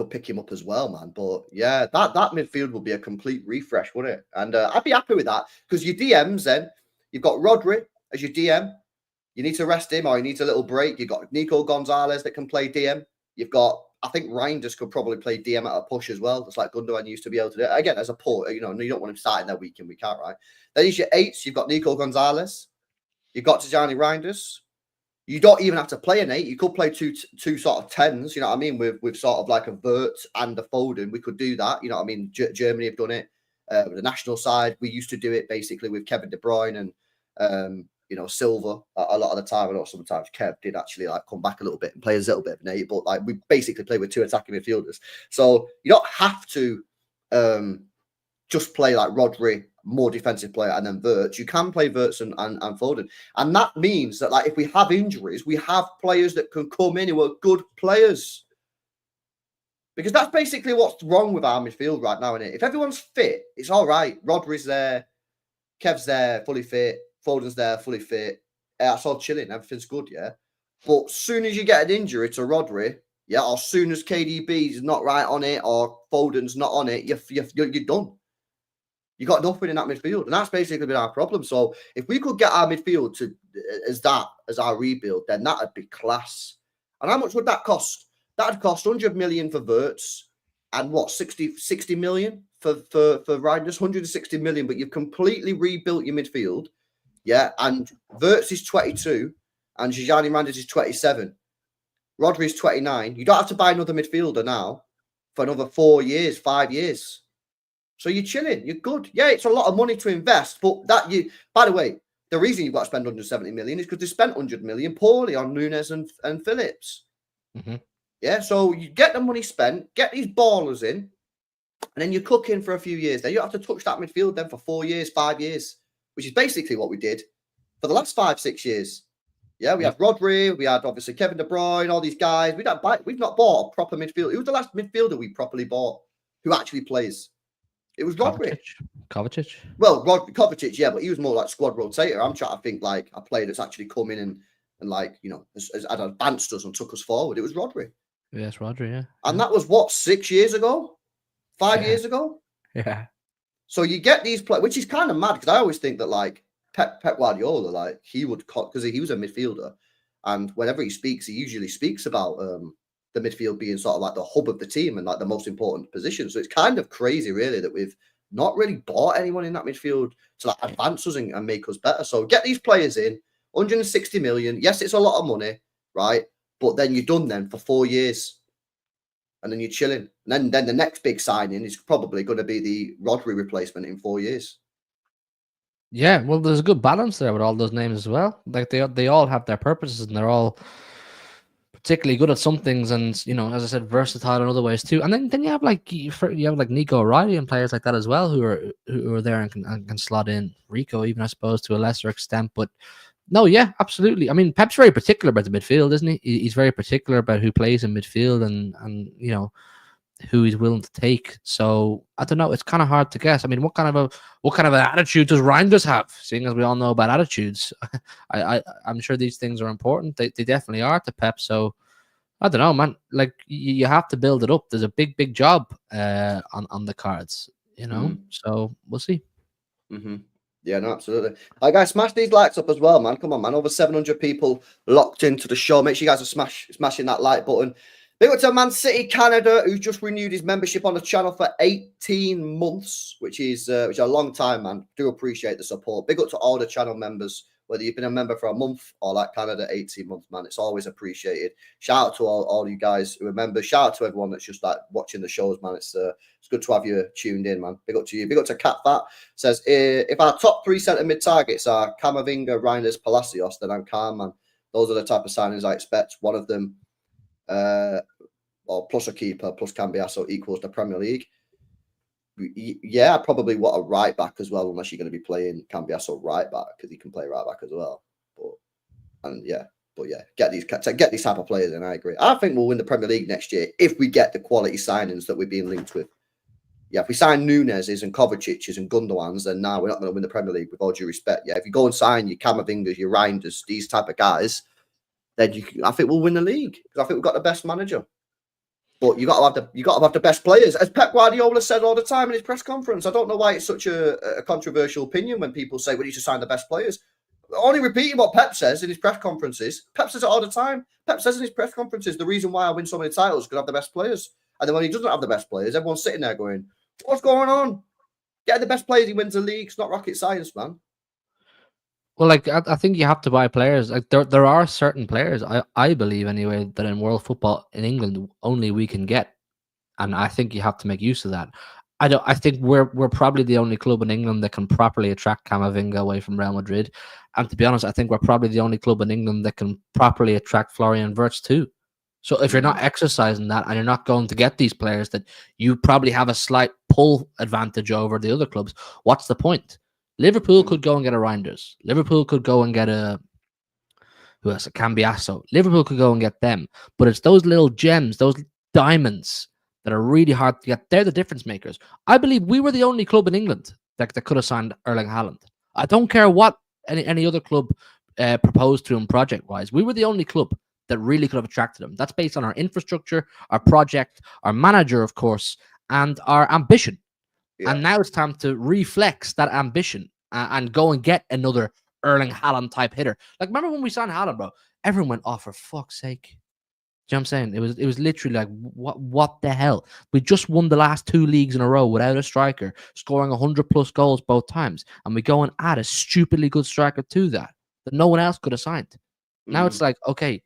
S2: pick him up as well, man. But yeah, that midfield would be a complete refresh, wouldn't it? And I'd be happy with that because your DMs then, you've got Rodri as your DM. You need to rest him or he needs a little break. You've got Nico Gonzalez that can play DM. You've got, I think Reijnders could probably play DM at a push as well. Just like Gundogan used to be able to do. Again, as a pull, you don't want him starting there week in, week out, right? Then you've your 8s. You've got Nico Gonzalez. You got Tijjani Reijnders. You don't even have to play an 8. You could play two sort of 10s. You know what I mean? With sort of like a Wirtz and a Foden, we could do that. You know what I mean? Germany have done it. The national side, we used to do it basically with Kevin De Bruyne and Silva a lot of the time. I know sometimes Kev did actually like come back a little bit and play a little bit of an 8, but like we basically play with 2 attacking midfielders. So you don't have to just play like Rodri, more defensive player, and then Wirtz. You can play Wirtz and Foden. And that means that like if we have injuries, we have players that can come in who are good players. Because that's basically what's wrong with our midfield right now, isn't it? If everyone's fit, it's all right. Rodri's there, Kev's there, fully fit, Foden's there, fully fit. That's all chilling. Everything's good, yeah? But as soon as you get an injury to Rodri, yeah, or as soon as KDB's not right on it or Foden's not on it, you're done. You got nothing in that midfield. And that's basically been our problem. So if we could get our midfield to as our rebuild, then that'd be class. And how much would that cost? That'd cost 100 million for Wirtz and what, 60 million for Reijnders, 160 million, but you've completely rebuilt your midfield. Yeah. And Wirtz is 22 and Tijjani Reijnders is 27. Rodri is 29. You don't have to buy another midfielder now for another 4 years, 5 years. So you're chilling. You're good. Yeah, it's a lot of money to invest, but by the way, the reason you've got to spend 170 million is because they spent 100 million poorly on Nunes and Phillips.
S3: Mm-hmm.
S2: Yeah, so you get the money spent, get these ballers in, and then you're cooking for a few years. Then you don't have to touch that midfield then for 4 years, 5 years, which is basically what we did for the last 5, 6 years. Yeah, we had Rodri, we had obviously Kevin De Bruyne, all these guys. We've not bought a proper midfielder. Who was the last midfielder we properly bought who actually plays? It was Rodri.
S3: Kovacic.
S2: Well, Kovacic, yeah, but he was more like squad rotator. I'm trying to think like a player that's actually come in and like, has advanced us and took us forward. It was Rodri.
S3: Yes, Rodri, yeah.
S2: And that was what, 6 years ago? 5 years ago?
S3: Yeah.
S2: So you get these players, which is kind of mad because I always think that like Pep Guardiola, like he would, because he was a midfielder, and whenever he speaks, he usually speaks about the midfield being sort of like the hub of the team and like the most important position. So it's kind of crazy, really, that we've not really bought anyone in that midfield to like advance us and make us better. So get these players in, 160 million. Yes, it's a lot of money, right? But then you're done then for 4 years. And then you're chilling. And then the next big signing is probably going to be the Rodri replacement in 4 years.
S3: Yeah, well, there's a good balance there with all those names as well. Like they all have their purposes and they're all particularly good at some things, and as I said, versatile in other ways too. And then you have like Nico O'Reilly and players like that as well who are there and can slot in. Rico, even I suppose to a lesser extent, but no, yeah, absolutely. I mean, Pep's very particular about the midfield, isn't he? He's very particular about who plays in midfield and who he's willing to take. So I don't know. It's kind of hard to guess. I mean, what kind of an attitude does Reijnders have? Seeing as we all know about attitudes, I'm sure these things are important. They definitely are to Pep. So I don't know, man. Like you have to build it up. There's a big job on the cards, So we'll see.
S2: Mm-hmm. Yeah, no, absolutely. All right, guys, smash these likes up as well, man. Come on, man. Over 700 people locked into the show. Make sure you guys are smashing that like button. Big up to Man City Canada, who's just renewed his membership on the channel for 18 months, which is a long time, man. Do appreciate the support. Big up to all the channel members, whether you've been a member for a month or like Canada, 18 months, man. It's always appreciated. Shout out to all you guys who are members. Shout out to everyone that's just like watching the shows, man. It's good to have you tuned in, man. Big up to you. Big up to Cat Fat. Says, if our top 3 centre mid targets are Camavinga, Reijnders, Palacios, then I'm calm, man. Those are the type of signings I expect. One of them, or plus a keeper, plus Cambiasso equals the Premier League. Yeah, I probably want a right back as well, unless you're going to be playing Cambiasso right back because he can play right back as well. But get these type of players in. I agree. I think we'll win the Premier League next year if we get the quality signings that we've been linked with. Yeah, if we sign Nunes's and Kovacic's and Gundogan's, then now we're not going to win the Premier League with all due respect. Yeah, if you go and sign your Camavingas, your Reijnders, these type of guys, then I think we'll win the league because I think we've got the best manager. But you got to have the best players, as Pep Guardiola said all the time in his press conference. I don't know why it's such a controversial opinion when people say we need to sign the best players. Only repeating what Pep says in his press conferences. Pep says it all the time. Pep says in his press conferences the reason why I win so many titles is because I have the best players. And then when he doesn't have the best players, everyone's sitting there going, "What's going on? Get the best players, he wins the league. It's not rocket science, man."
S3: Well, like I think you have to buy players. Like there are certain players, I believe anyway, that in world football in England only we can get, and I think you have to make use of that. I think we're probably the only club in England that can properly attract Camavinga away from Real Madrid, and to be honest, I think we're probably the only club in England that can properly attract Florian Wirtz too. So if you're not exercising that and you're not going to get these players that you probably have a slight pull advantage over the other clubs, what's the point? Liverpool could go and get a Reijnders. Liverpool could go and get a who else? A Cambiasso. Liverpool could go and get them. But it's those little gems, those diamonds that are really hard to get. They're the difference makers. I believe we were the only club in England that could have signed Erling Haaland. I don't care what any other club proposed to him project-wise. We were the only club that really could have attracted him. That's based on our infrastructure, our project, our manager, of course, and our ambition. Yeah. And now it's time to reflex that ambition and go and get another Erling Haaland type hitter. Like, remember when we signed Haaland, bro? Everyone went, "Oh, for fuck's sake!" Do you know what I'm saying? It was literally like, what the hell? We just won the last 2 leagues in a row without a striker, scoring 100+ goals both times, and we go and add a stupidly good striker to that no one else could have signed. Now it's like, okay,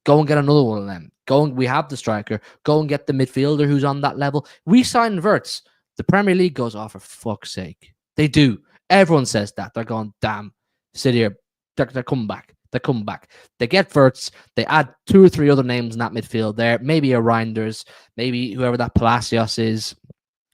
S3: go and get another one of them. We have the striker. Go and get the midfielder who's on that level. We signed Wirtz. The Premier League goes, "Oh, for fuck's sake." They do. Everyone says that. They're going, "Damn, sit here." They're coming back. They're coming back. They get Wirtz. They add 2 or 3 other names in that midfield there. Maybe a Reijnders, maybe whoever that Palacios is,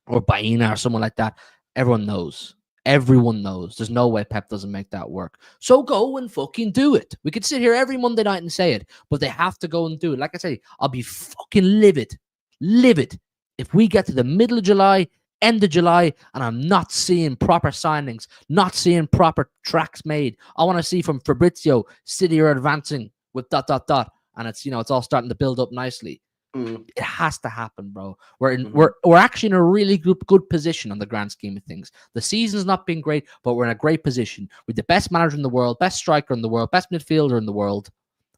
S3: or Bruyne or someone like that. Everyone knows. Everyone knows. There's no way Pep doesn't make that work. So go and fucking do it. We could sit here every Monday night and say it, but they have to go and do it. Like I say, I'll be fucking livid if we get to the middle of July, end of July, and I'm not seeing proper signings, not seeing proper tracks made. I want to see from Fabrizio, City are advancing with ... And it's, it's all starting to build up nicely. It has to happen, bro. We're actually in a really good position on the grand scheme of things. The season's not been great, but we're in a great position with the best manager in the world, best striker in the world, best midfielder in the world.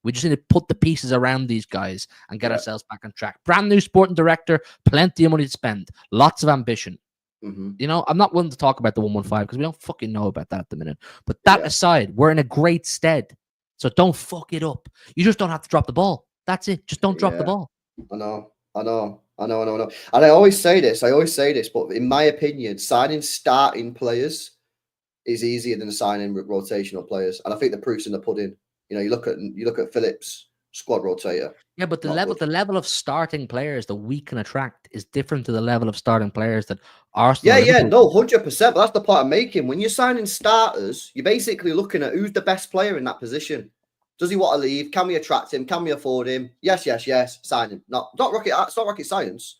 S3: We just need to put the pieces around these guys and get ourselves back on track. Brand new sporting director, plenty of money to spend, lots of ambition. I'm not willing to talk about the 115 because we don't fucking know about that at the minute. But that aside, we're in a great stead. So don't fuck it up. You just don't have to drop the ball. That's it. Just don't drop the ball.
S2: I know. And I always say this, but in my opinion, signing starting players is easier than signing rotational players. And I think the proof's in the pudding. You look at Phillips, squad rotator.
S3: Yeah, but the level of starting players that we can attract is different to the level of starting players that Arsenal.
S2: No, 100%. But that's the point I'm making. When you're signing starters, you're basically looking at who's the best player in that position. Does he want to leave? Can we attract him? Can we afford him? Yes. Sign him. It's not rocket science.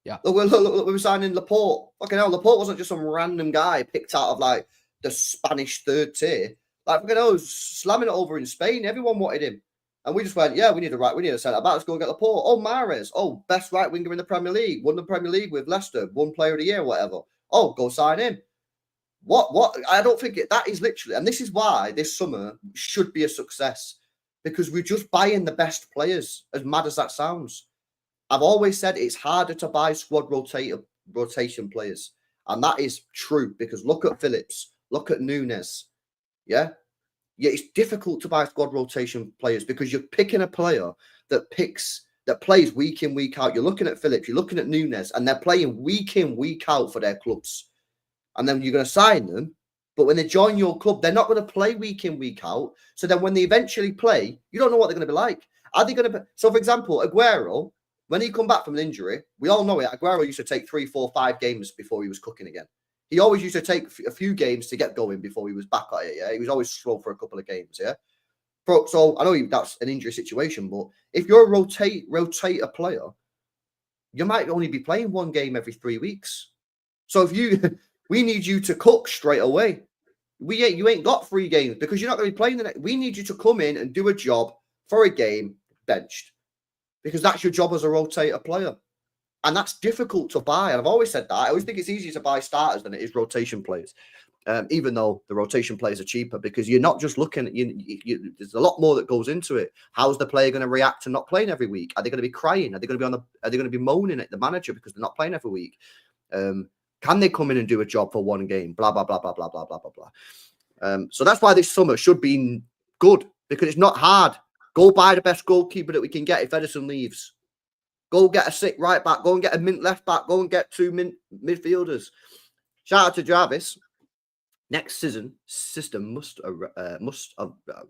S3: Yeah.
S2: Look, we were signing Laporte. Fucking hell, Laporte wasn't just some random guy picked out of like the Spanish 3rd tier. Like, fucking hell, slamming it over in Spain. Everyone wanted him. And we just went, we need a centre back. Let's go and get Laporte. Oh, Mahrez. Oh, best right winger in the Premier League. Won the Premier League with Leicester. 1 player of the year, whatever. Oh, go sign him. What? I don't think that is literally, and this is why this summer should be a success, because we're just buying the best players, as mad as that sounds. I've always said it's harder to buy squad rotation players, and that is true, because look at Phillips, look at Nunes. Yeah, it's difficult to buy squad rotation players because you're picking a player that plays week in, week out. You're looking at Phillips, you're looking at Nunes, and they're playing week in, week out for their clubs. And then you're going to sign them, but when they join your club, they're not going to play week in, week out. So then when they eventually play, you don't know what they're going to be like. Are they going to be... So, for example, Aguero, when he come back from an injury, we all know it. Aguero used to take 3, 4, 5 games before he was cooking again. He always used to take a few games to get going before he was back at it, yeah? He was always slow for a couple of games, yeah? So I know that's an injury situation, but if you're a rotator player, you might only be playing 1 game every 3 weeks. So if we need you to cook straight away. You ain't got 3 games because you're not going to be playing the next. We need you to come in and do a job for a game benched, because that's your job as a rotator player. And that's difficult to buy. And I've always said that. I always think it's easier to buy starters than it is rotation players, even though the rotation players are cheaper, because you're not just looking at, there's a lot more that goes into it. How's the player going to react to not playing every week? Are they going to be crying? Are they going to be moaning at the manager because they're not playing every week? Can they come in and do a job for 1 game? Blah, blah, blah, blah, blah, blah, blah, blah, blah. So that's why this summer should be good, because it's not hard. Go buy the best goalkeeper that we can get if Edison leaves. Go get a sick right back. Go and get a mint left back. Go and get 2 mint midfielders. Shout out to Jarvis. Next season, system must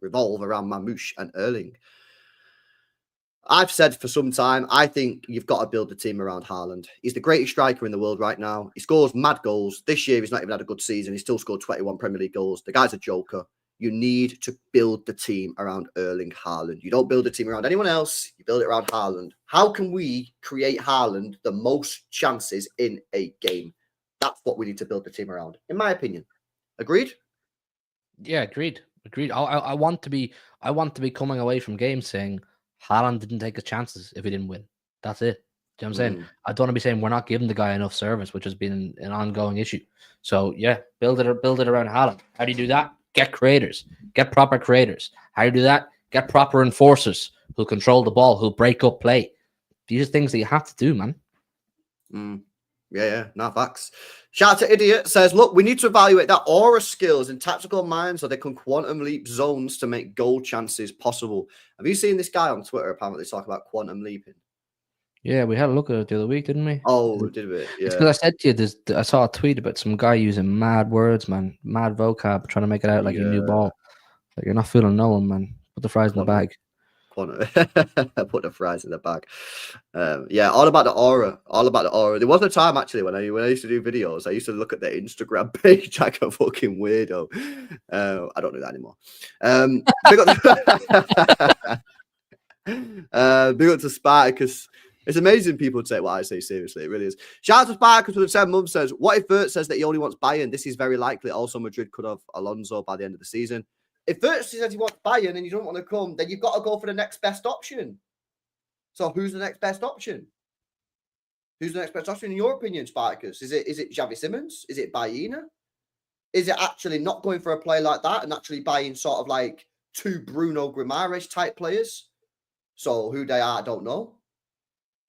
S2: revolve around Mamouche and Erling. I've said for some time, I think you've got to build the team around Haaland. He's the greatest striker in the world right now. He scores mad goals. This year, he's not even had a good season. He still scored 21 Premier League goals. The guy's a joker. You need to build the team around Erling Haaland. You don't build a team around anyone else. You build it around Haaland. How can we create Haaland the most chances in a game? That's what we need to build the team around, in my opinion. Agreed?
S3: Yeah, agreed. I want to be coming away from games saying Haaland didn't take his chances if he didn't win. That's it. Do you know what I'm saying? I don't want to be saying we're not giving the guy enough service, which has been an ongoing issue. So yeah, build it around Haaland. How do you do that? Get creators. Get proper creators. How do you do that? Get proper enforcers who control the ball, who break up play. These are things that you have to do, man.
S2: Yeah, no facts. Shout out to Idiot, says, look, we need to evaluate that aura skills and tactical minds so they can quantum leap zones to make goal chances possible. Have you seen this guy on Twitter apparently talk about quantum leaping?
S3: Yeah, we had a look at it the other week, didn't we?
S2: Oh, did we? Yeah.
S3: It's because I said to you, I saw a tweet about some guy using mad words, man, mad vocab, trying to make it out like a new ball. Like, you're not fooling no one, man. Put the fries in the bag.
S2: Put the fries in the bag. Yeah, all about the aura. All about the aura. There was a time actually when I used to do videos, I used to look at their Instagram page like a fucking weirdo. I don't do that anymore. Big up to Spartacus. It's amazing people take what I say seriously. It really is. Shout out to Spartacus with the 7 months says, what if Wirtz says that he only wants Bayern? This is very likely. Also, Madrid could have Alonso by the end of the season. If Wirtz says he wants Bayern and you don't want to come, then you've got to go for the next best option. So who's the next best option? Who's the next best option in your opinion, Spartacus? Is it Xavi Simons? Is it Bruyne? Is it actually not going for a play like that and actually buying sort of like 2 Bruno Guimaraes type players? So who they are, I don't know.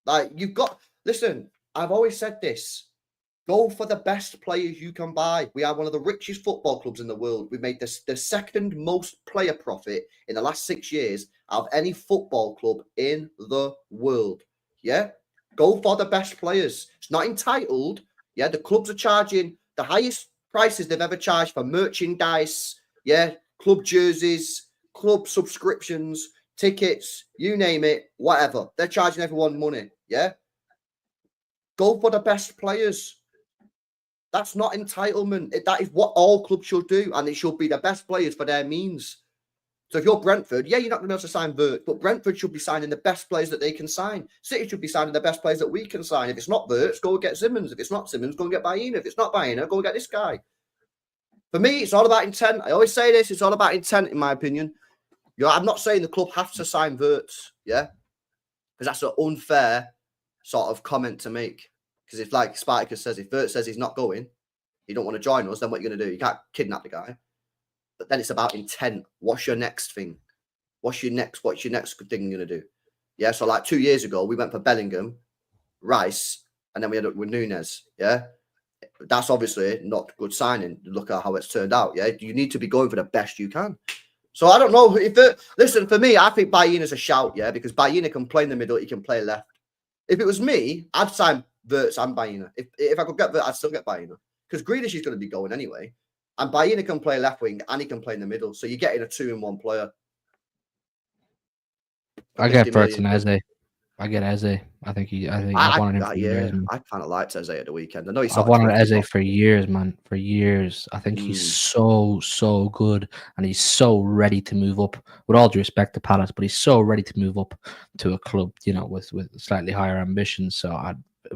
S2: Like, you've got... Listen, I've always said this. Go for the best players you can buy. We are one of the richest football clubs in the world. We made the second most player profit in the last 6 years out of any football club in the world. Yeah? Go for the best players. It's not entitled. Yeah, the clubs are charging the highest prices they've ever charged for merchandise. Yeah, club jerseys, club subscriptions, tickets, you name it, whatever. They're charging everyone money. Yeah? Go for the best players. That's not entitlement. That is what all clubs should do, and it should be the best players for their means. So if you're Brentford, yeah, you're not going to be able to sign Wirtz, but Brentford should be signing the best players that they can sign. City should be signing the best players that we can sign. If it's not Wirtz, go and get Simmons. If it's not Simmons, go and get Bruyne. If it's not Bruyne, go and get this guy. For me, it's all about intent. I always say this, it's all about intent, in my opinion. I'm not saying the club has to sign Wirtz, yeah? Because that's an unfair sort of comment to make. Because if, like Spartacus says, if Wirtz says he's not going, you don't want to join us, then what are you going to do? You can't kidnap the guy. But then it's about intent. What's your next thing? What's your next good thing you're going to do? Yeah, so like 2 years ago, we went for Bellingham, Rice, and then we ended up with Nunez, yeah? That's obviously not good signing. Look at how it's turned out, yeah? You need to be going for the best you can. So I don't know. Listen, for me, I think Bruyne is a shout, yeah? Because Bruyne can play in the middle, he can play left. If it was me, I'd sign Wirtz and Bruyne. If I could get Wirtz, I'd still get Bruyne. Because Grealish is going to be going anyway. And Bruyne can play left wing and he can play in the middle. So you're getting a 2-in-1 player.
S3: I get Wirtz and Eze. I get Eze. I wanted him for years. Man.
S2: I kind of liked Eze at the weekend. I know
S3: I've wanted Eze for years, man. For years. I think he's so good. And he's so ready to move up. With all due respect to Palace, but he's so ready to move up to a club, you know, with slightly higher ambitions. So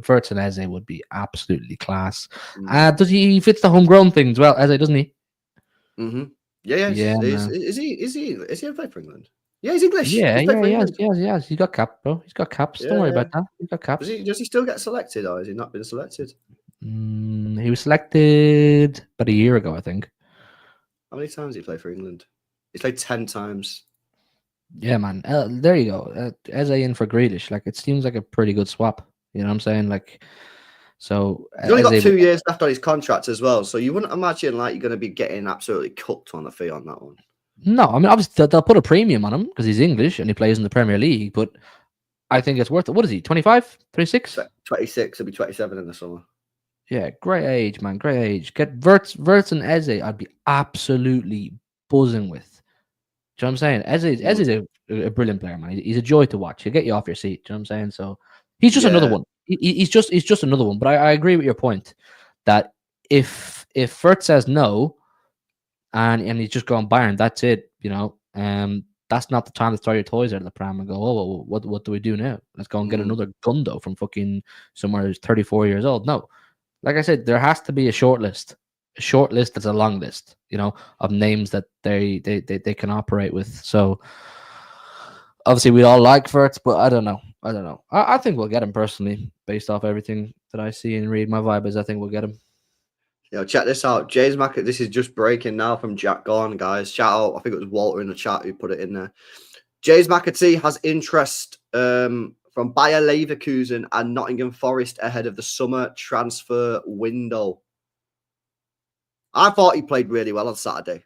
S3: Wirtz and Eze would be absolutely class. Does he fits the homegrown thing as well, Eze, doesn't he?
S2: Mm-hmm. Yeah. Is he ever played for England? Yeah, he's English.
S3: Yeah, he has. He's got cap, bro. He's got caps. Don't worry about that. He's got caps.
S2: Does he still get selected, or has he not been selected?
S3: He was selected about a year ago, I think.
S2: How many times did he play for England? He's played 10 times.
S3: Yeah, man. There you go. Eze in for Grealish. Like, it seems like a pretty good swap. You know what I'm saying? Like, So
S2: He's only got
S3: Eze
S2: 2 years left on his contract as well, so you wouldn't imagine like you're going to be getting absolutely cooked on the fee on that one.
S3: No, I mean, obviously they'll put a premium on him because he's English and he plays in the Premier League, but I think it's worth it. What is he, 25, 26?
S2: 26, he'll be 27 in the summer.
S3: Yeah, great age, man, great age. Get Wirtz and Eze, I'd be absolutely buzzing with. Do you know what I'm saying? Eze's a brilliant player, man. He's a joy to watch. He'll get you off your seat. Do you know what I'm saying? So he's just another one. He's just another one. But I agree with your point that if Wirtz says no, and he's just going Bayern, that's it. You know, that's not the time to throw your toys out of the pram and go, oh, what do we do now? Let's go and get another Gundo from fucking somewhere who's 34 years old. No, like I said, there has to be a short list. A short list that's a long list, you know, of names that they can operate with. So obviously we all like Wirtz, but I don't know. I think we'll get him personally, based off everything that I see and read. My vibe is I think we'll get him.
S2: Yo, check this out. James McAtee, this is just breaking now from Jack Gorn, guys. Shout out. I think it was Walter in the chat who put it in there. James McAtee has interest from Bayer Leverkusen and Nottingham Forest ahead of the summer transfer window. I thought he played really well on Saturday.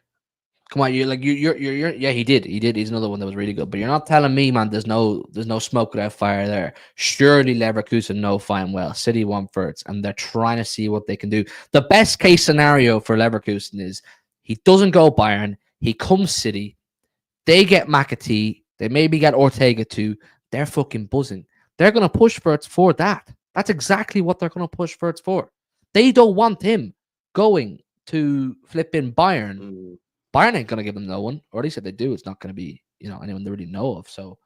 S3: Come on, you're yeah, he did. He's another one that was really good. But you're not telling me, man, there's no smoke without fire there. Surely Leverkusen know fine well. City want Wirtz, and they're trying to see what they can do. The best case scenario for Leverkusen is he doesn't go Bayern, he comes City, they get McAtee, they maybe get Ortega too. They're fucking buzzing. They're gonna push Wirtz for that. That's exactly what they're gonna push Wirtz for. They don't want him going to flipping Bayern. Bayern ain't going to give them no one, or at least if they do, it's not going to be, you know, anyone they really know of. So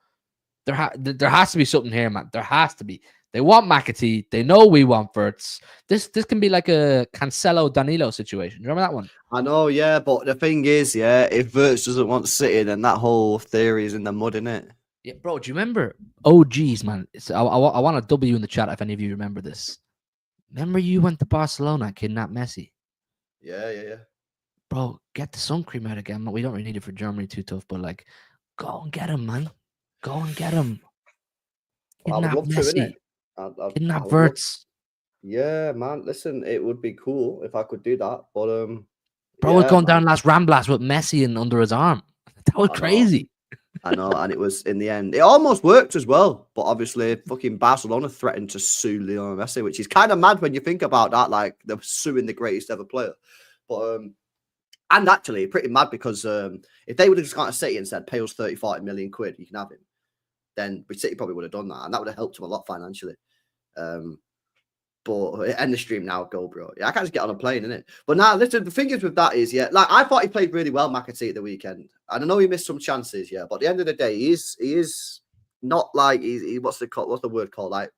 S3: there has to be something here, man. There has to be. They want McAtee. They know we want Wirtz. This can be like a Cancelo Danilo situation. Remember that one?
S2: I know, yeah, but the thing is, yeah, if Wirtz doesn't want City, then that whole theory is in the mud, innit?
S3: Yeah, bro. Do you remember? Oh, geez, man. I want a W in the chat if any of you remember this. Remember you went to Barcelona and kidnapped Messi?
S2: Yeah.
S3: Bro, get the sun cream out again. We don't really need it for Germany, too tough, but like, go and get him, man. Go and get him. Kidnap Messi. Kidnap Wirtz.
S2: Yeah, man. Listen, it would be cool if I could do that, but
S3: bro was going down last Ramblas with Messi and under his arm. That was crazy.
S2: I know, and it was in the end. It almost worked as well, but obviously, fucking Barcelona threatened to sue Lionel Messi, which is kind of mad when you think about that. Like they're suing the greatest ever player, but and actually pretty mad because if they would have just gone to City and said, pay us 30-40 million quid, you can have him, then City probably would have done that, and that would have helped him a lot financially. But end the stream now, go, bro. Yeah, I can't just get on a plane, innit? But now, listen, the thing is with that is, yeah, like I thought he played really well, McAtee, at the weekend. And I know he missed some chances, yeah, but at the end of the day, he is not like what's the word called? Like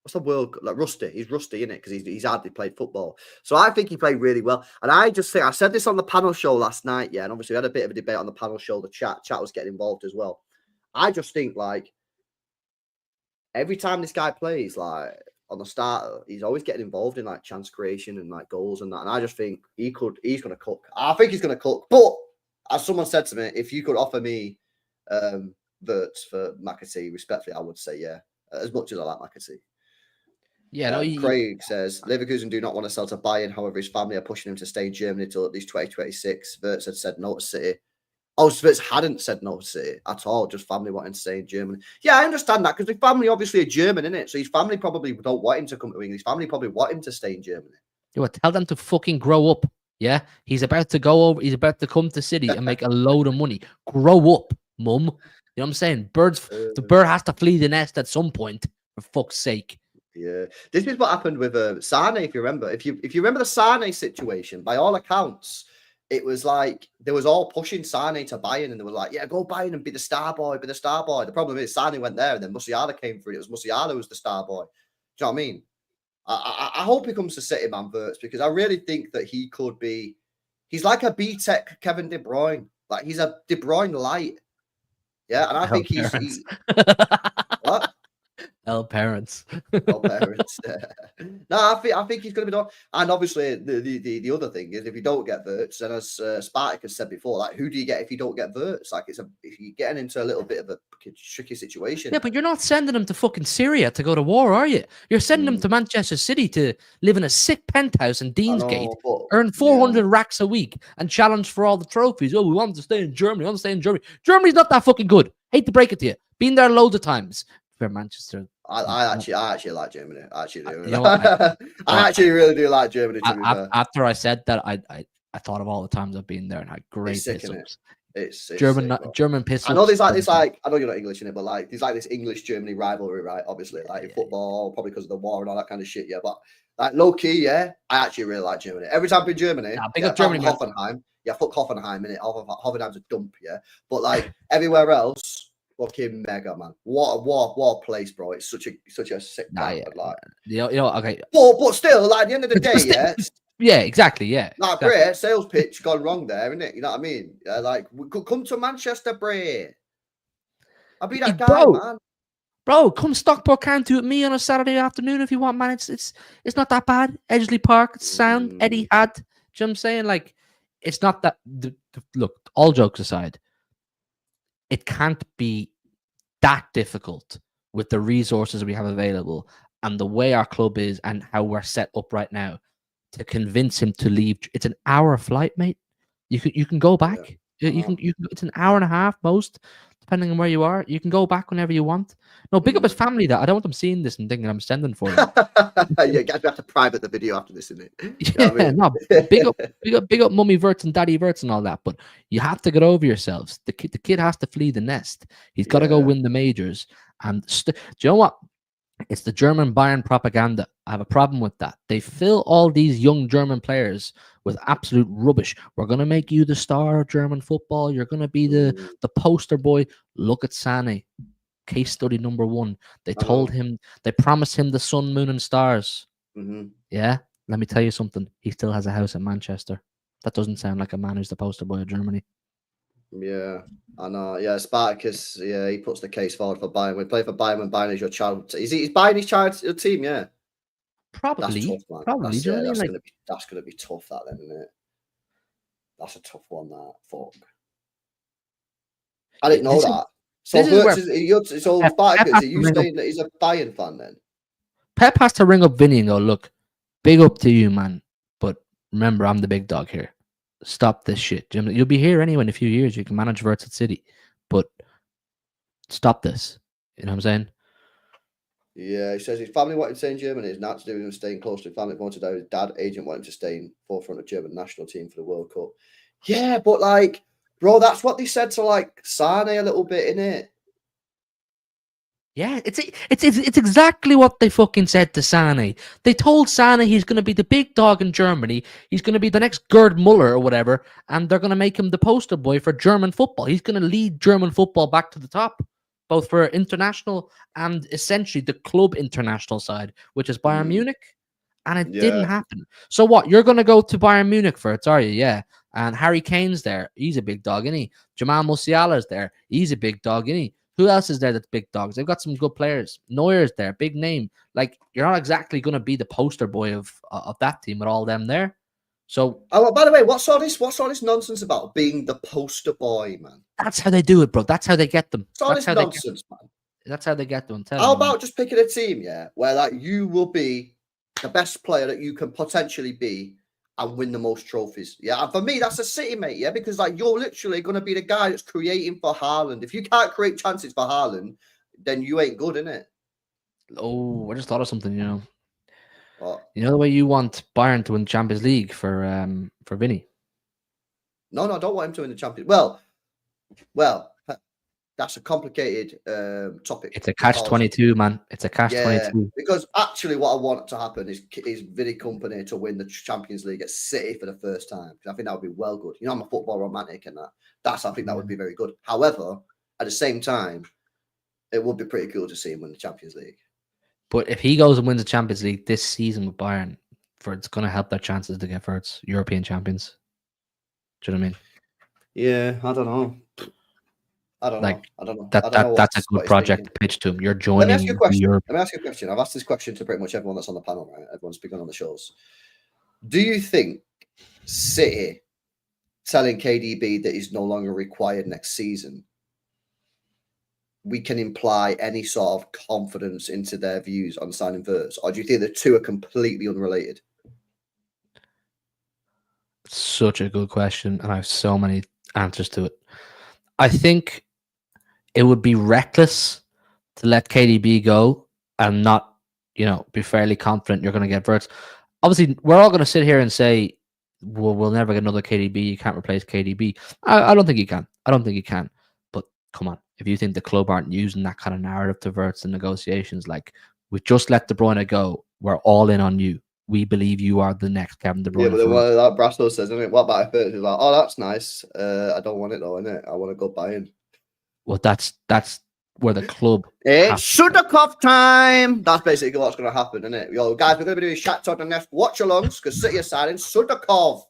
S2: what's the word like rusty? He's rusty, innit? Because he's hardly played football. So I think he played really well. And I just think I said this on the panel show last night, yeah, and obviously we had a bit of a debate on the panel show. The chat was getting involved as well. I just think like every time this guy plays, like on the start, he's always getting involved in like chance creation and like goals and that. And I just think he's going to cook. I think he's going to cook. But as someone said to me, if you could offer me Wirtz for McAtee, respectfully, I would say yeah. As much as I like McAtee.
S3: Yeah,
S2: Craig says Leverkusen do not want to sell to Bayern. However, his family are pushing him to stay in Germany till at least 2026. Wirtz had said no to City. Oh, Wirtz hadn't said no to City at all. Just family wanting to stay in Germany. Yeah, I understand that because his family obviously are German, innit? So his family probably don't want him to come to England. His family probably want him to stay in Germany.
S3: Tell them to fucking grow up. Yeah, he's about to go over. He's about to come to City and make a load of money. Grow up, mum. You know what I'm saying? The bird has to flee the nest at some point. For fuck's sake.
S2: Yeah, this is what happened with Sane. If you remember, if you remember the Sane situation, by all accounts, it was like they was all pushing Sane to Bayern, and they were like, "Yeah, go Bayern and be the star boy, be the star boy." The problem is Sane went there, and then Musiala came through. It was Musiala who was the star boy. Do you know what I mean? I hope he comes to City, man, Wirtz, because I really think that he could be. He's like a B-Tech Kevin De Bruyne. Like he's a De Bruyne light. Yeah, and I think he's what?
S3: L parents.
S2: Our parents. No, I think he's going to be done. And obviously, the other thing is, if you don't get Wirtz, then as Spartacus said before, like who do you get if you don't get Wirtz? Like if you're getting into a little bit of a tricky situation.
S3: Yeah, but you're not sending him to fucking Syria to go to war, are you? You're sending him to Manchester City to live in a sick penthouse in Deansgate, earn 400 racks a week, and challenge for all the trophies. Oh, we want to stay in Germany. We want to stay in Germany. Germany's not that fucking good. Hate to break it to you. Been there loads of times. For Manchester.
S2: I actually like Germany. I actually do.
S3: You know what,
S2: I actually really do like Germany.
S3: After I said that, I thought of all the times I've been there and had great piss-ups.
S2: It's
S3: German piss-ups.
S2: I know there's like I know you're not English in it, but like there's like this English-Germany rivalry, right? Obviously, like in football, probably because of the war and all that kind of shit. Yeah, but like low key, yeah, I actually really like Germany. Every time I've been Germany,
S3: big up Germany,
S2: Hoffenheim. Yeah, fuck Hoffenheim in it. Hoffenheim's a dump, yeah. But like everywhere else. Fucking mega, man! What a place, bro! It's such a sick like
S3: okay.
S2: But still, like at the end of the day,
S3: yeah, exactly, yeah.
S2: Like Bray, sales pitch gone wrong there, isn't it? You know what I mean? Like we could come to Manchester, Bray. I'll be that guy, man.
S3: Bro, come Stockport County with me on a Saturday afternoon if you want, man. It's not that bad. Edgeley Park, it's sound. Eddie had. Do you know what I'm saying? Like, it's not that. Look, all jokes aside. It can't be that difficult with the resources we have available and the way our club is and how we're set up right now to convince him to leave. It's an hour flight, mate. You can go back. Yeah. You can. It's an hour and a half most, depending on where you are. You can go back whenever you want. No, big up his family. That I don't want them seeing this and thinking I'm sending for them.
S2: Yeah, guys, we have to private the video after this, isn't it?
S3: Yeah, I mean? No, big up, Mummy Wirtz and Daddy Wirtz and all that. But you have to get over yourselves. The kid has to flee the nest. He's got to go win the majors. And do you know what? It's the German Bayern propaganda. I have a problem with that. They fill all these young German players with absolute rubbish. We're going to make you the star of German football. You're going to be the poster boy. Look at Sané. Case study number one. They told him, they promised him the sun, moon, and stars. Yeah. Let me tell you something. He still has a house in Manchester. That doesn't sound like a man who's the poster boy of Germany.
S2: Yeah, I know. Yeah, Spartacus. Yeah, he puts the case forward for Bayern. We play for Bayern when Bayern is your child. He's buying his child team. Yeah,
S3: probably.
S2: That's tough, man.
S3: Probably.
S2: That's gonna be tough. That then, isn't it? That's a tough one. That fuck. I didn't know that. So Spartacus. Are you saying that he's a Bayern fan then?
S3: Pep has to ring up Vinny and go, look, big up to you, man. But remember, I'm the big dog here. Stop this shit. You'll be here anyway in a few years. You can manage Wirtz at City. But stop this. You know what I'm saying?
S2: Yeah, he says his family wanted to stay in Germany. It's not to do with him staying close to family. Wanted to his dad, agent, wanted to stay in forefront of German national team for the World Cup. Yeah, but like, bro, that's what they said to like Sané a little bit, innit?
S3: Yeah, it's exactly what they fucking said to Sané. They told Sané he's going to be the big dog in Germany. He's going to be the next Gerd Muller or whatever, and they're going to make him the poster boy for German football. He's going to lead German football back to the top, both for international and essentially the club international side, which is Bayern Munich. And it didn't happen. So what? You're going to go to Bayern Munich for it, are you? Yeah. And Harry Kane's there. He's a big dog, isn't he? Jamal Musiala's there. He's a big dog, isn't he? Who else is there that's big dogs? They've got some good players. Neuer's there, big name. Like, you're not exactly going to be the poster boy of that team with all them there. So,
S2: by the way, what's all this nonsense about being the poster boy, man?
S3: That's how they do it, bro. That's how they get them.
S2: It's all this nonsense, man.
S3: That's how they get them.
S2: How about just picking a team, where like you will be the best player that you can potentially be and win the most trophies. Yeah, and for me, that's a City, mate. Yeah, because like you're literally going to be the guy that's creating for Haaland. If you can't create chances for Haaland, then you ain't good, innit?
S3: Oh, I just thought of something. You know,
S2: what?
S3: You know the way you want Bayern to win Champions League for Vinny.
S2: No, I don't want him to win the Champions. Well, that's a complicated topic.
S3: It's a catch-22, man. It's a catch-22.
S2: Because actually what I want to happen is Vinny Company to win the Champions League at City for the first time. I think that would be well good. You know, I'm a football romantic and I think that would be very good. However, at the same time, it would be pretty cool to see him win the Champions League.
S3: But if he goes and wins the Champions League this season with Bayern, it's going to help their chances to get first European champions. Do you know what I mean?
S2: Yeah, I don't know. I don't
S3: Like,
S2: know. I don't know.
S3: That's a
S2: what
S3: good
S2: he's
S3: project
S2: thinking.
S3: to pitch to him. You're
S2: Let
S3: joining
S2: me ask you a question.
S3: Europe.
S2: Let me ask you a question. I've asked this question to pretty much everyone that's on the panel, right? Everyone's been on the shows. Do you think City telling KDB that he's no longer required next season, we can imply any sort of confidence into their views on signing Wirtz? Or do you think the two are completely unrelated?
S3: Such a good question, and I have so many answers to it. I think it would be reckless to let KDB go and not, be fairly confident you're going to get Wirtz. Obviously, we're all going to sit here and say, well, we'll never get another KDB. You can't replace KDB. I don't think you can. I don't think you can. But come on, if you think the club aren't using that kind of narrative to Wirtz in negotiations, like, we've just let De Bruyne go, we're all in on you. We believe you are the next Kevin De Bruyne.
S2: Yeah, but then what that Brasso says, isn't it? What about if Wirtz is like, oh, that's nice. I don't want it though, innit? I want to go Bayern.
S3: Well, that's where the club.
S2: It's Sudakov time. That's basically what's going to happen, isn't it? Yo, guys, we're going to be doing chat on the next watch alongs because City are signing Sudakov.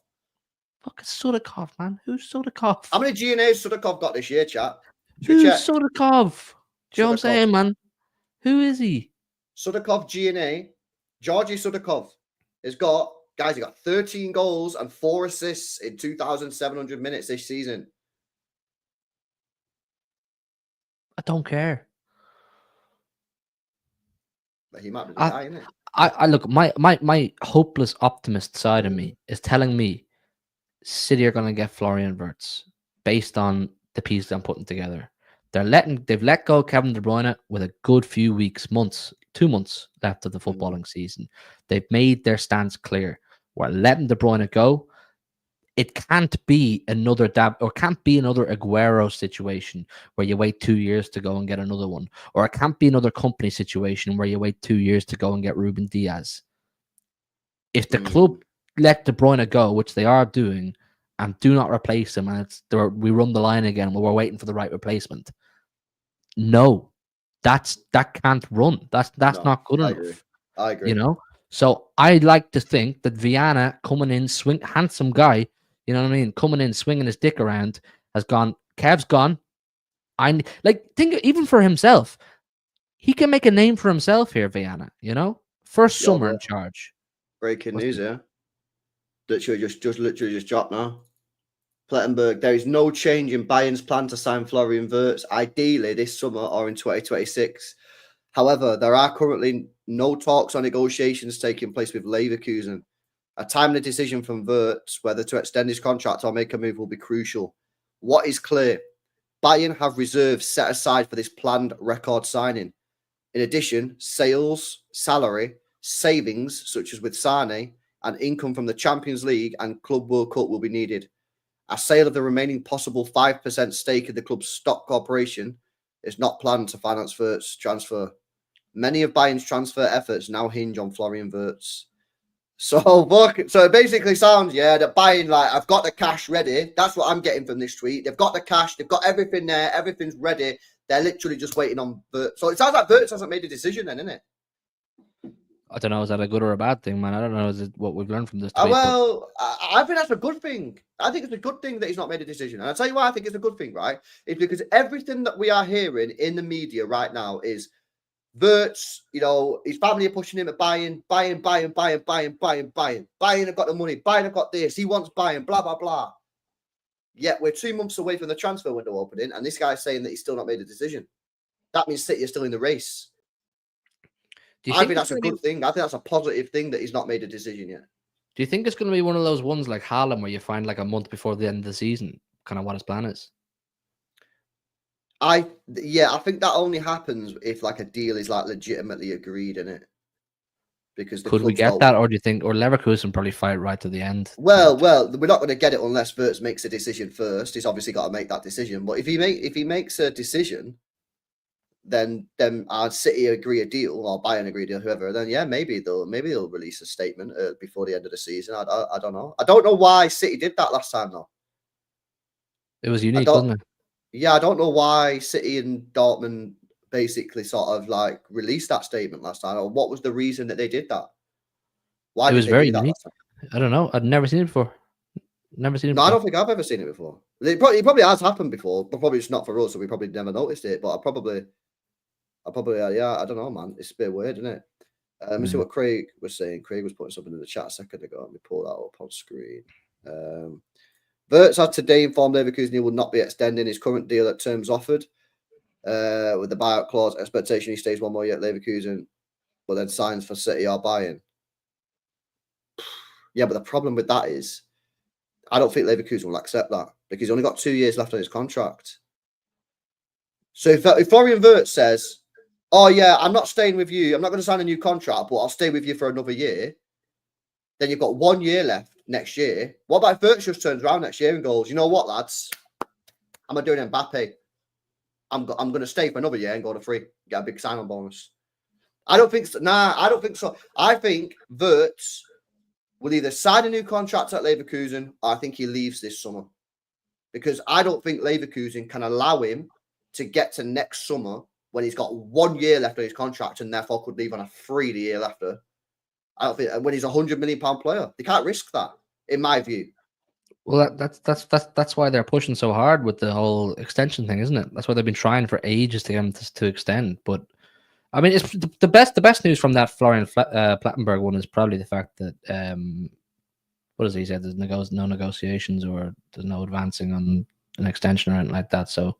S3: Fucking Sudakov, man. Who's Sudakov?
S2: How many GNAs Sudakov got this year, chat?
S3: Who's Sudakov? Do you know what I'm saying, man? Who is he?
S2: Sudakov GNA. Georgi Sudakov has got, guys, he got 13 goals and 4 assists in 2,700 minutes this season.
S3: I don't care.
S2: But he might be the guy, isn't it?
S3: I look, my hopeless optimist side of me is telling me City are going to get Florian Wirtz based on the piece I'm putting together. They've let go of Kevin De Bruyne with a good few weeks, 2 months left of the footballing season. They've made their stance clear. We're letting De Bruyne go. It can't be another can't be another Aguero situation where you wait 2 years to go and get another one. Or it can't be another company situation where you wait 2 years to go and get Ruben Diaz. If the club let De Bruyne go, which they are doing, and do not replace him, and we run the line again while we're waiting for the right replacement. No, that can't run. That's not good enough.
S2: I agree.
S3: So I like to think that Viana coming in, handsome guy, you know what I mean, coming in, swinging his dick around, has gone. Kev's gone. Think even for himself, he can make a name for himself here, Viana. First summer in charge.
S2: Breaking news here. Literally just dropped now. Plettenberg, there is no change in Bayern's plan to sign Florian Wirtz, ideally this summer or in 2026. However, there are currently no talks or negotiations taking place with Leverkusen. A timely decision from Wirtz whether to extend his contract or make a move will be crucial. What is clear? Bayern have reserves set aside for this planned record signing. In addition, sales, salary, savings, such as with Sane, and income from the Champions League and Club World Cup will be needed. A sale of the remaining possible 5% stake in the club's stock corporation is not planned to finance Wirtz's transfer. Many of Bayern's transfer efforts now hinge on Florian Wirtz. So it basically sounds, that Bayern, I've got the cash ready. That's what I'm getting from this tweet. They've got the cash. They've got everything there. Everything's ready. They're literally just waiting on Wirtz. So it sounds like Wirtz hasn't made a decision then, isn't it?
S3: I don't know. Is that a good or a bad thing, man? I don't know. Is it what we've learned from this?
S2: I think that's a good thing. I think it's a good thing that he's not made a decision. And I'll tell you why I think it's a good thing, right? It's because everything that we are hearing in the media right now is Wirtz, his family are pushing him at Bayern. Bayern have got the money. Bayern have got this. He wants Bayern, blah, blah, blah. Yet we're 2 months away from the transfer window opening, and this guy's saying that he's still not made a decision. That means City are still in the race. I think that's a good thing. I think that's a positive thing that he's not made a decision yet.
S3: Do you think it's going to be one of those ones like Haaland where you find a month before the end of the season kind of what his plan is?
S2: I think that only happens if a deal is legitimately agreed in it. Because
S3: could we get that, or do you think, or Leverkusen probably fight right to the end?
S2: Well, we're not going to get it unless Wirtz makes a decision first. He's obviously got to make that decision. But if he makes a decision, then City agree a deal or Bayern agree a deal, whoever. Then maybe they'll release a statement before the end of the season. I don't know. I don't know why City did that last time though.
S3: It was unique, wasn't it?
S2: Yeah, I don't know why City and Dortmund basically sort of released that statement last time, or what was the reason that they did that? Why?
S3: It was very unique. I don't know. I'd never seen it before. Never seen it
S2: No,
S3: before.
S2: I don't think I've ever seen it before. It probably has happened before, but probably it's not for us, so we probably never noticed it. But I probably, yeah, I don't know, man. It's a bit weird, isn't it? Let me see what Craig was saying. Craig was putting something in the chat a second ago. Let me pull that up on screen. Wirtz has today informed Leverkusen he will not be extending his current deal at terms offered. With the buyout clause, expectation he stays one more year at Leverkusen, but then signs for City or Bayern. Yeah, but the problem with that is, I don't think Leverkusen will accept that because he's only got 2 years left on his contract. So if Florian Wirtz says, "Oh yeah, I'm not staying with you. I'm not going to sign a new contract, but I'll stay with you for another year," then you've got 1 year left next year. What about if Wirtz just turns around next year and goes, "You know what, lads? I'm not doing Mbappe. I'm going to stay for another year and go to free, get a big sign-on bonus." I don't think so. Nah, I don't think so. I think Wirtz will either sign a new contract at Leverkusen or I think he leaves this summer. Because I don't think Leverkusen can allow him to get to next summer when he's got 1 year left on his contract and therefore could leave on a free the year after. I don't think when he's £100 million player, they can't risk that, in my view.
S3: Well, that's why they're pushing so hard with the whole extension thing, isn't it? That's why they've been trying for ages to get him to extend. But I mean, it's the best news from that Florian Plattenberg one is probably the fact that what has he said? There's no negotiations or there's no advancing on an extension or anything like that. So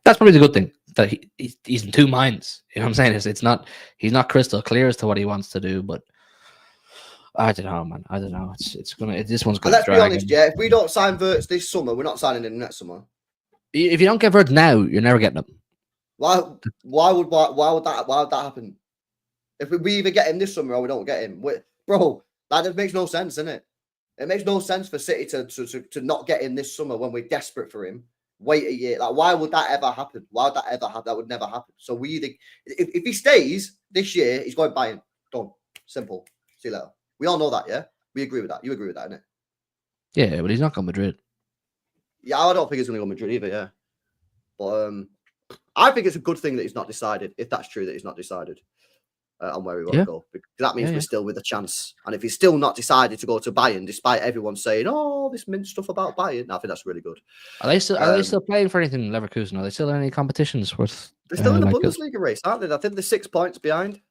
S3: that's probably the good thing, that he's in two minds. You know what I'm saying? It's not, he's not crystal clear as to what he wants to do, but I don't know, man. I don't know. This one's gonna.
S2: Let's be honest, yeah. If we don't sign Wirtz this summer, we're not signing him next summer.
S3: If you don't get Wirtz now, you're never getting him.
S2: Why would that happen? If we either get him this summer or we don't get him, bro, that just makes no sense, doesn't it? It makes no sense for City to not get him this summer when we're desperate for him. Wait a year. Like, why would that ever happen? Why would that ever happen? That would never happen. So we either, if he stays this year, he's going buying. Done. Simple. See you later. We all know that, yeah? We agree with that. You agree with that, innit?
S3: Yeah, but he's not going Madrid.
S2: Yeah, I don't think he's going to go Madrid either, yeah. But I think it's a good thing that he's not decided, if that's true that he's not decided on where he wants to go. Because that means we're still with a chance. And if he's still not decided to go to Bayern, despite everyone saying, "Oh, this mint stuff about Bayern," I think that's really good.
S3: Are they still playing for anything in Leverkusen? Are they still in any competitions worth?
S2: They're still in the Bundesliga race, aren't they? I think they're 6 points behind.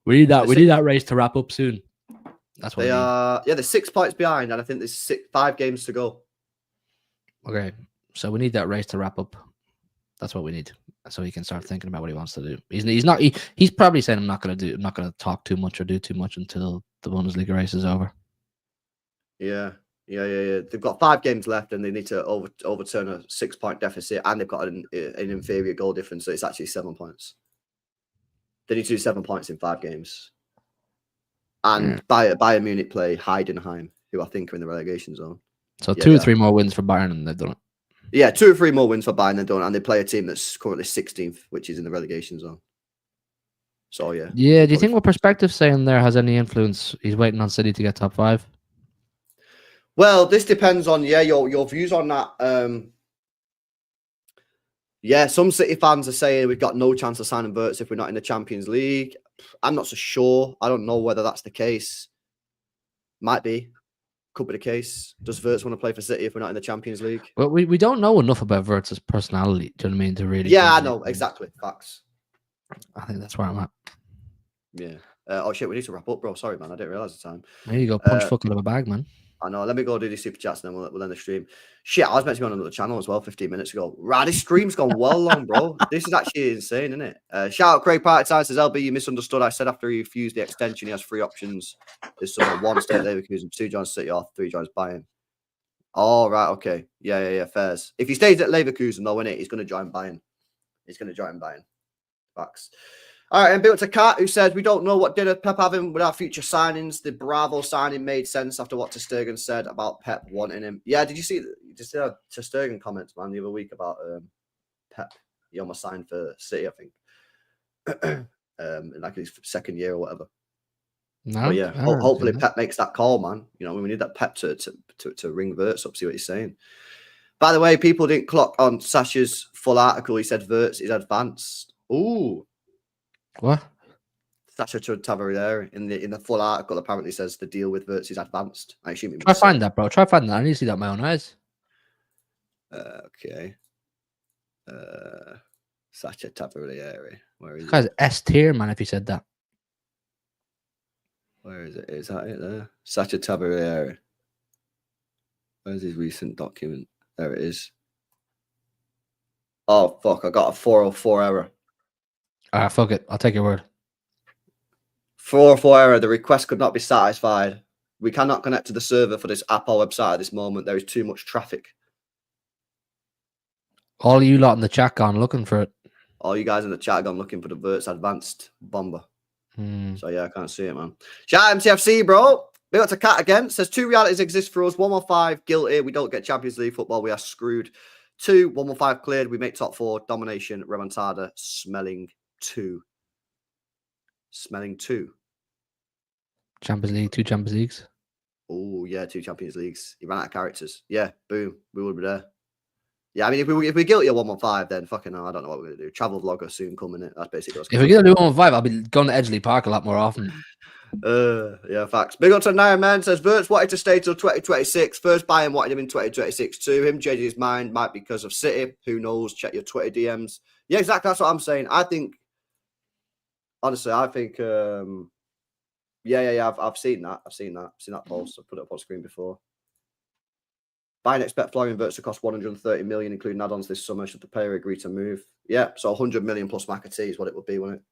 S3: We need that race to wrap up soon. That's what
S2: they are. Yeah, they're 6 points behind, and I think there's 5 games to go.
S3: Okay, so we need that race to wrap up. That's what we need, so he can start thinking about what he wants to do. He's probably saying, I'm not going to talk too much or do too much until the Bundesliga race is over.
S2: Yeah. They've got 5 games left, and they need to overturn a 6-point deficit, and they've got an inferior goal difference, so it's actually 7 points. They need to do 7 points in 5 games. And Bayern Munich play Heidenheim, who I think are in the relegation zone.
S3: So 2 or 3 more wins for Bayern, and they've done it.
S2: Yeah, 2 or 3 more wins for Bayern, they've done it, and they play a team that's currently 16th, which is in the relegation zone. So, yeah.
S3: Yeah, do you think what Perspective's saying there has any influence? He's waiting on City to get top 5?
S2: Well, this depends on, your views on that. Yeah, some City fans are saying we've got no chance of signing Wirtz if we're not in the Champions League. I'm not so sure. I don't know whether that's the case. Might be. Could be the case. Does Wirtz want to play for City if we're not in the Champions League?
S3: Well, we don't know enough about Wirtz's personality. Do you know what I mean? To really.
S2: Yeah, I know. Exactly. Facts.
S3: I think that's where I'm at.
S2: Yeah. Oh, shit. We need to wrap up, bro. Sorry, man. I didn't realise the time.
S3: There you go. Punch fuck out of a bag, man.
S2: I know. Let me go do these super chats and then we'll end the stream. Shit, I was meant to be on another channel as well 15 minutes ago. Right, this stream's gone well long, bro. This is actually insane, isn't it? Shout out Craig Partitime says, LB, you misunderstood. I said after he refused the extension, he has 3 options this summer. 1, stay at Leverkusen, 2, joins City, or 3, joins Bayern. Oh, right, okay. Yeah, fairs. If he stays at Leverkusen, though, innit, he's going to join Bayern. Facts. All right, and built a cat who says, we don't know what dinner Pep having with our future signings. The Bravo signing made sense after what Ter Stegen said about Pep wanting him. Yeah, did you see Ter Stegen comments, man, the other week about Pep? He almost signed for City, I think, in like his 2nd year or whatever.
S3: No,
S2: but yeah, hopefully Pep makes that call, man. You know, we need that Pep to ring Wirtz up, see what he's saying. By the way, people didn't clock on Sasha's full article. He said Wirtz is advanced. Ooh.
S3: What?
S2: Sacha Tavariere in the full article apparently says the deal with Wirtz is advanced. I assume it
S3: Try
S2: was
S3: find that, bro. Try find that. I need to see that with my own eyes.
S2: okay. Sacha Tavariere. Where is
S3: This guy's
S2: it?
S3: S tier, man. If he said that.
S2: Where is it? Is that it there? Sacha Tavariere. Where's his recent document? There it is. Oh, fuck. I got a 404 error.
S3: Fuck it. I'll take your word.
S2: 404 error. The request could not be satisfied. We cannot connect to the server for this app or website at this moment. There is too much traffic.
S3: All you lot in the chat gone looking for it.
S2: All you guys in the chat gone looking for the Wirtz advanced bomber.
S3: Hmm.
S2: So yeah, I can't see it, man. Shout out MTFC, bro. Big up to Cat again. Says 2 realities exist for us. 115 guilty. We don't get Champions League football. We are screwed. 2 115 cleared. We make top 4. Domination. Remontada. Smelling 2. Smelling 2.
S3: Champions League, 2 Champions Leagues.
S2: Oh yeah, 2 Champions Leagues. He ran out of characters. Yeah, boom. We would be there. Yeah, I mean, if we're guilty of 115, then fucking hell, I don't know what we're gonna do. Travel vlogger soon coming in. That's basically what's
S3: If we're gonna do 115, I'll be going to Edgeley Park a lot more often.
S2: Yeah, facts. Big up to Nine Man says Wirtz wanted to stay till 2026. First Bayern wanted him in 2026 too. Him changing his mind might be because of City. Who knows? Check your Twitter DMs. Yeah, exactly. That's what I'm saying. I think, honestly, I think, yeah. I've seen that. I've seen that post. I've put it up on screen before. Bayern expect Florian Wirtz to cost 130 million, including add-ons this summer, should the player agree to move. Yeah, so 100 million plus McAtee is what it would be, wouldn't it?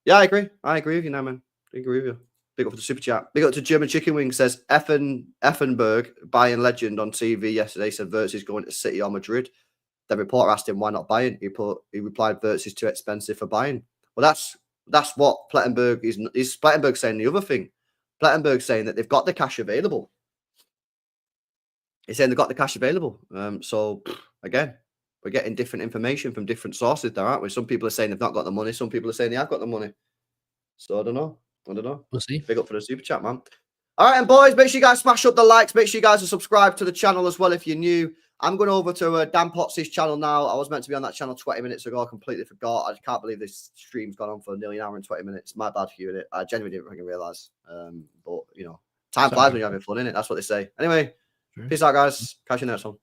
S2: Yeah, I agree. I agree with you now, man. I agree with you. Big up for the super chat. Big up to German Chicken Wing says Effenberg, Bayern legend on TV yesterday, said Wirtz is going to City or Madrid. The reporter asked him why not Bayern. He replied Wirtz is too expensive for Bayern. Well, that's what Plettenberg is. Is Plettenberg saying the other thing? Plettenberg saying that they've got the cash available. He's saying they've got the cash available. So again, we're getting different information from different sources there, aren't we? Some people are saying they've not got the money. Some people are saying they have got the money. So I don't know.
S3: We'll see.
S2: Big up for the super chat, man. All right, and boys, make sure you guys smash up the likes. Make sure you guys are subscribed to the channel as well if you're new. I'm going over to Dan Potts' channel now. I was meant to be on that channel 20 minutes ago. I completely forgot. I can't believe this stream's gone on for nearly an hour and 20 minutes. My bad, Hugh. I genuinely didn't fucking realise. But, you know, time flies when you're having fun, innit? That's what they say. Anyway, peace out, guys. Catch you next one.